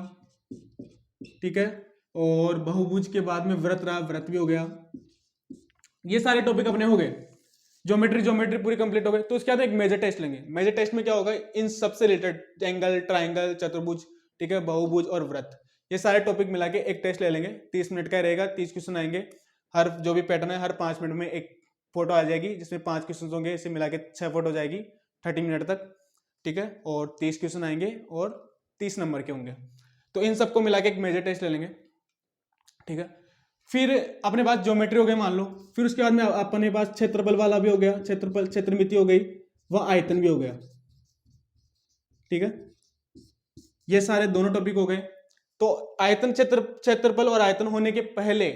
ठीक है। और बहुभुज के बाद में वृत्त रहा, वृत्त भी हो गया। ये सारे टॉपिक अपने हो गए, ज्योमेट्री पूरी कंप्लीट हो गई। तो उसके बाद एक मेजर टेस्ट लेंगे। मेजर टेस्ट में क्या होगा, इन सबसे रिलेटेड एंगल, ट्राइंगल, चतुर्भुज, ठीक है, बहुभुज और वृत्त, ये सारे टॉपिक मिला के एक टेस्ट ले लेंगे। 30 मिनट का रहेगा, 30 क्वेश्चन आएंगे, हर जो भी पैटर्न है हर 5 मिनट में एक फोटो आ जाएगी, जिसमें 5 क्वेश्चन होंगे, इसे मिला के 6 फोटो जाएगी 30 मिनट तक, ठीक है। और 30 क्वेश्चन आएंगे और 30 नंबर के होंगे। तो इन सबको मिला के एक मेजर टेस्ट ले लेंगे, ठीक है। फिर अपने पास ज्योमेट्री हो गई मान लो, फिर उसके बाद में अपने पास क्षेत्रफल वाला भी हो गया, क्षेत्रफल क्षेत्रमिति हो गई, वह आयतन भी हो गया, ठीक है। ये सारे दोनों टॉपिक हो गए। तो आयतन, क्षेत्रफल और आयतन होने के पहले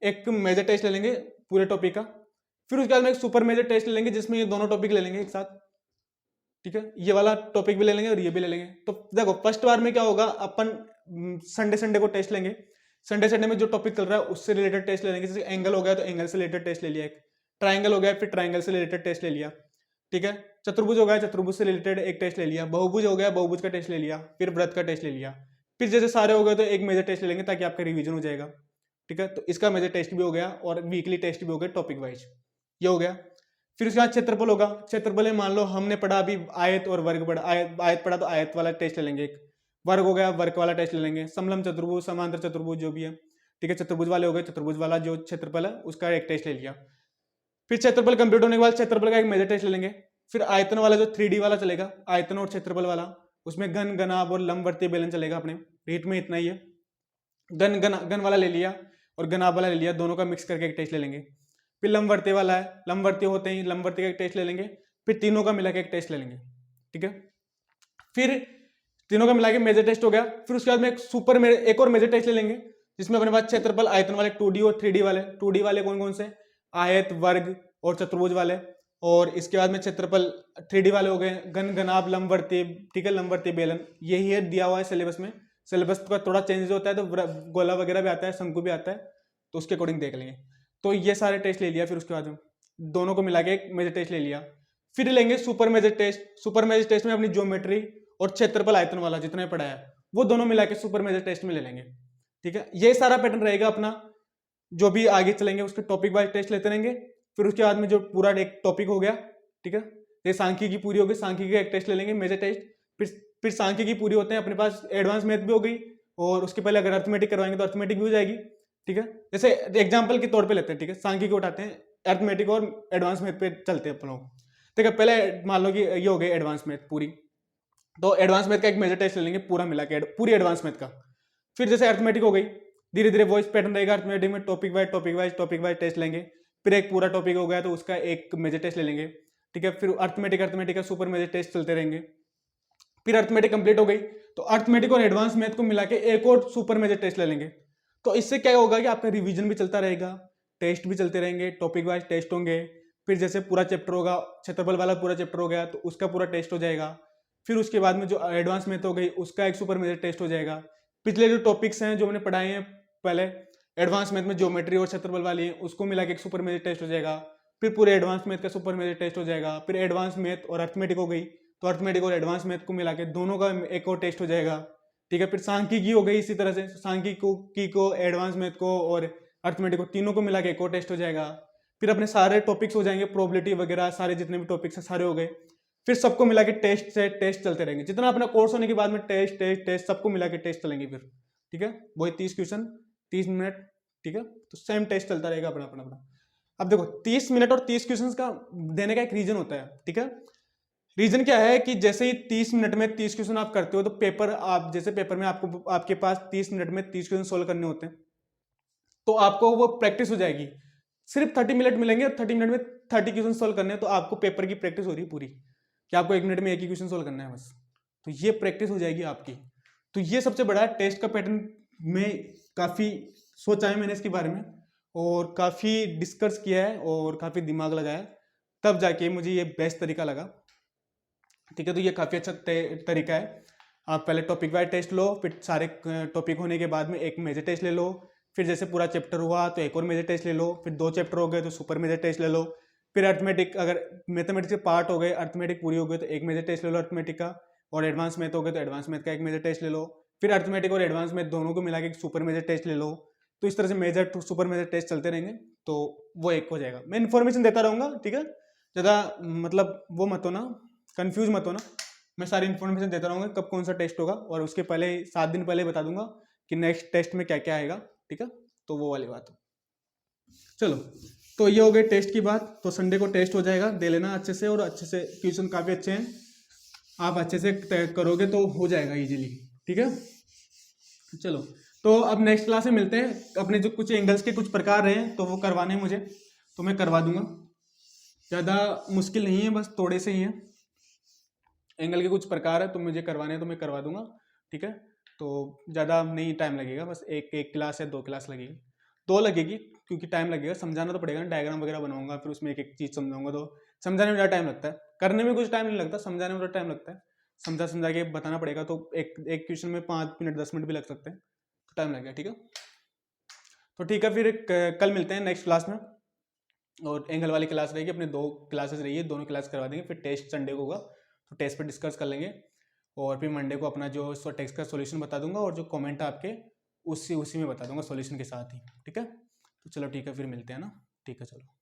एक मेजर टेस्ट ले लेंगे पूरे टॉपिक का। फिर उसके बाद में एक सुपर मेजर टेस्ट ले लेंगे, जिसमें ये दोनों टॉपिक ले लेंगे एक साथ, ठीक है। ये वाला टॉपिक भी ले लेंगे और ये भी ले लेंगे। तो देखो फर्स्ट बार में क्या होगा, अपन संडे को टेस्ट लेंगे, संडे में जो टॉपिक चल रहा है उससे रिलेटेड टेस्ट ले लेंगे। जैसे एंगल हो गया तो एंगल से रिलेटेड टेस्ट ले लिया, एक ट्राइंगल हो गया फिर ट्राइंगल से रिलेटेड टेस्ट ले लिया, ठीक है। चतुर्भुज हो गया, चतुर्भुज से रिलेटेड एक टेस्ट ले लिया, बहुभुज हो गया, बहुभुज का टेस्ट ले लिया, फिर वृत्त का टेस्ट ले लिया। फिर जैसे सारे हो गए तो एक मेजर टेस्ट ले लेंगे ताकि आपका रिवीजन हो जाएगा, ठीक है। तो इसका मेजर टेस्ट भी हो गया और वीकली टेस्ट भी हो गया टॉपिक वाइज, ये हो गया। फिर उसके बाद क्षेत्रफल होगा। क्षेत्रफल में मान लो हमने पढ़ा अभी आयत और वर्ग पढ़ा, आयत पढ़ा तो आयत वाला टेस्ट ले लेंगे एक, वर्ग हो गया वर्ग वाला टेस्ट ले लेंगे, समलम चतुर्भुज, समांतर चतुर्भुज जो भी है, ठीक है। चतुर्भुज वाले हो गए, चतुर्भुज वाला जो क्षेत्रफल है उसका एक टेस्ट ले लिया। फिर क्षेत्रफल कंप्लीट होने के बाद क्षेत्रफल का एक मेजर टेस्ट ले लेंगे। फिर आयतन वाला जो 3D वाला चलेगा, आयतन और क्षेत्रफल वाला, उसमें घन, घनाभ और लंबवर्तीय बेलन चलेगा। अपने रीट में इतना ही है, घन वाला ले लिया और घनाभ वाला ले लिया, दोनों का मिक्स करके एक टेस्ट ले लेंगे। फिर लंबवर्तीय वाला है, लंबवर्तीय होते ही लंबवर्तीय का एक टेस्ट ले लेंगे। फिर तीनों का मिला के एक टेस्ट ले लेंगे, ठीक है। फिर तीनों का मिला के मेजर टेस्ट हो गया। फिर उसके बाद में एक और मेजर टेस्ट ले लेंगे, जिसमें अपने पास क्षेत्रफल, आयतन वाले 2D और 3D वाले। 2D वाले कौन कौन से, आयत, वर्ग और चतुर्भुज वाले। और इसके बाद में क्षेत्रफल 3D वाले हो गए, घन, घनाभ, लंबवर्तीय, ठीक है, लंबवर्तीय बेलन। यही है दिया हुआ है सिलेबस में। सिलेबस का थोड़ा चेंजेस होता है तो गोला वगैरह भी आता है, शंकु भी आता है, तो उसके अकॉर्डिंग देख लेंगे। तो ये सारे टेस्ट ले लिया। फिर उसके बाद दोनों को मिला के एक मेजर टेस्ट ले लिया। फिर लेंगे super major test. Super major test में अपनी ज्योमेट्री और क्षेत्रफल, आयतन वाला जितना पढ़ा है वो दोनों मिला के सुपर मेजर टेस्ट में ले लेंगे, ठीक है। ये सारा पैटर्न रहेगा अपना, जो भी आगे चलेंगे उसके टॉपिक वाइज टेस्ट लेते रहेंगे। फिर उसके बाद में जो पूरा एक टॉपिक हो गया, ठीक है, ये सांख्यिकी पूरी हो गई, सांख्यिकी का एक टेस्ट ले लेंगे मेजर टेस्ट। फिर सांख्यिकी पूरी होते हैं अपने पास एडवांस मैथ भी हो गई, और उसके पहले अगर अर्थमेटिक करवाएंगे तो अर्थमेटिक भी हो जाएगी, ठीक है। जैसे एग्जाम्पल के तौर पे लेते हैं, ठीक है, सांख्यिकी उठाते हैं, अर्थमेटिक और एडवांस मैथ पे चलते हैं अपन लोग, ठीक है। पहले मान लो कि ये हो गई एडवांस मैथ पूरी, तो एडवांस मैथ का एक मेजर टेस्ट ले लेंगे पूरा मिला के, पूरी एडवांस मैथ का। फिर जैसे अर्थमेटिक हो गई, धीरे धीरे वॉइस पैटर्न रहेगा अर्थमेटिक में, टॉपिक वाइज टेस्ट लेंगे। फिर एक पूरा टॉपिक हो गया तो उसका एक मेजर टेस्ट ले लेंगे, ठीक है। फिर अर्थमेटिक का सुपर मेजर टेस्ट चलते रहेंगे। फिर अर्थमेटिक कंप्लीट हो गई तो अर्थमेटिक और एडवांस मैथ को मिला के एक और सुपर मेजर टेस्ट ले लेंगे। तो इससे क्या होगा कि आपका रिवीजन भी चलता रहेगा, टेस्ट भी चलते रहेंगे, टॉपिक वाइज टेस्ट होंगे। फिर जैसे पूरा चैप्टर होगा, क्षेत्रफल वाला पूरा चैप्टर हो गया तो उसका पूरा टेस्ट हो जाएगा। फिर उसके बाद में जो एडवांस मैथ हो गई उसका एक सुपर मेजर टेस्ट हो जाएगा। पिछले जो टॉपिक्स हैं जो मैंने पढ़ाए हैं पहले एडवांस मैथ में, ज्योमेट्री और क्षेत्रफल वाली है, उसको मिला के एक सुपर मेजर टेस्ट हो जाएगा। फिर पूरे एडवांस मैथ का सुपर मेजर टेस्ट हो जाएगा। फिर एडवांस मैथ और अर्थमेटिक हो गई तो अर्थमेटिक और एडवांस मैथ को मिला के दोनों का एक और टेस्ट हो जाएगा, ठीक है। फिर सांख्यिकी हो गई इसी तरह से, सांख्यिकी को एडवांस मैथ को और अर्थमेटिक को तीनों को मिला के एक और टेस्ट हो जाएगा। फिर अपने सारे टॉपिक्स हो जाएंगे, प्रोबेबिलिटी वगैरह सारे जितने भी टॉपिक्स हैं सारे हो गए। फिर सबको मिला के टेस्ट से टेस्ट चलते रहेंगे, जितना अपना कोर्स होने के बाद में टेस्ट टेस्ट टेस्ट सबको मिला के टेस्ट चलेंगे फिर, ठीक है। वही 30 क्वेश्चन 30 मिनट, ठीक है। तो सेम टेस्ट चलता रहेगा अपना अपना अपना। अब देखो 30 मिनट और 30 क्वेश्चन का देने का एक रीजन होता है, ठीक है। रीजन क्या है कि जैसे ही 30 मिनट में 30 क्वेश्चन आप करते हो तो पेपर, आप जैसे पेपर में आपको आपके पास 30 मिनट में 30 क्वेश्चन सोल्व करने होते हैं, तो आपको वो प्रैक्टिस हो जाएगी। सिर्फ 30 मिनट मिलेंगे और 30 मिनट में 30 क्वेश्चन सोल्व करने हैं, तो आपको पेपर की प्रैक्टिस हो रही है पूरी, कि आपको 1 मिनट में एक ही क्वेश्चन सोल्व करना है बस। तो ये प्रैक्टिस हो जाएगी आपकी। तो ये सबसे बड़ा है टेस्ट का पैटर्न। में काफ़ी सोचा है मैंने इसके बारे में, और काफ़ी डिस्कस किया है और काफ़ी दिमाग लगाया, तब जाके मुझे ये बेस्ट तरीका लगा, ठीक है। तो ये काफ़ी अच्छा तरीका है। आप पहले टॉपिक वाइज टेस्ट लो, फिर सारे टॉपिक होने के बाद में एक मेजर टेस्ट ले लो, फिर जैसे पूरा चैप्टर हुआ तो एक और मेजर टेस्ट ले लो, फिर 2 चैप्टर हो गए तो सुपर मेजर टेस्ट ले लो, फिर अर्थमेटिक, अगर मैथमेटिक्स के पार्ट हो गए, अर्थमेटिक पूरी हो गई तो एक मेजर टेस्ट ले लो अर्थमेटिक का, और एडवांस मैथ हो गए तो एडवांस मैथ का एक मेजर टेस्ट ले लो, फिर अर्थमेटिक और एडवांस मैथ दोनों को मिला के सुपर मेजर टेस्ट ले लो। तो इस तरह से major to super major test चलते रहेंगे, तो वो एक हो जाएगा। मैं इन्फॉर्मेशन देता रहूँगा, ठीक है। ज़्यादा मतलब वो मत होना, कंफ्यूज मत होना, मैं सारी इन्फॉर्मेशन देता रहूँगा कब कौन सा टेस्ट होगा, और उसके पहले 7 दिन पहले बता दूंगा कि नेक्स्ट टेस्ट में क्या क्या आएगा, ठीक है। तो वो वाली बात। चलो, तो ये हो गई टेस्ट की बात। तो संडे को टेस्ट हो जाएगा, दे लेना अच्छे से, और अच्छे से क्वेश्चन काफ़ी अच्छे हैं, आप अच्छे से करोगे तो हो जाएगा इजीली, ठीक है। चलो, तो अब नेक्स्ट क्लास में मिलते हैं। अपने जो कुछ एंगल्स के कुछ प्रकार रहे हैं तो वो करवाने हैं मुझे, तो मैं करवा दूंगा। ज़्यादा मुश्किल नहीं है, बस थोड़े से ही हैं। एंगल के कुछ प्रकार है तो मुझे करवाने हैं तो मैं करवा दूंगा, ठीक है। तो ज़्यादा नहीं टाइम लगेगा, बस एक क्लास या 2 क्लास लगेगी, 2 लगेगी, क्योंकि टाइम लगेगा, समझाना तो पड़ेगा ना, डायग्राम वगैरह बनाऊंगा, फिर उसमें एक एक चीज़ समझाऊंगा, तो समझाने में ज़्यादा टाइम लगता है, करने में कुछ टाइम नहीं लगता, समझाने में टाइम लगता है। समझा के बताना पड़ेगा, तो एक क्वेश्चन में 5 मिनट 10 मिनट भी लग सकते हैं, तो टाइम लगेगा, ठीक है। तो ठीक है, फिर कल मिलते हैं नेक्स्ट क्लास में, और एंगल वाली क्लास रहेगी, अपने 2 क्लासेस रही है, दोनों क्लास करवा देंगे, फिर टेस्ट संडे को होगा, तो टेस्ट पे डिस्कस कर लेंगे, और फिर मंडे को अपना जो टेक्स्ट का सॉल्यूशन बता दूंगा, और जो कमेंट आपके उसी में बता दूंगा सॉल्यूशन के साथ ही, ठीक है। तो चलो ठीक है, फिर मिलते हैं ना, ठीक है, चलो।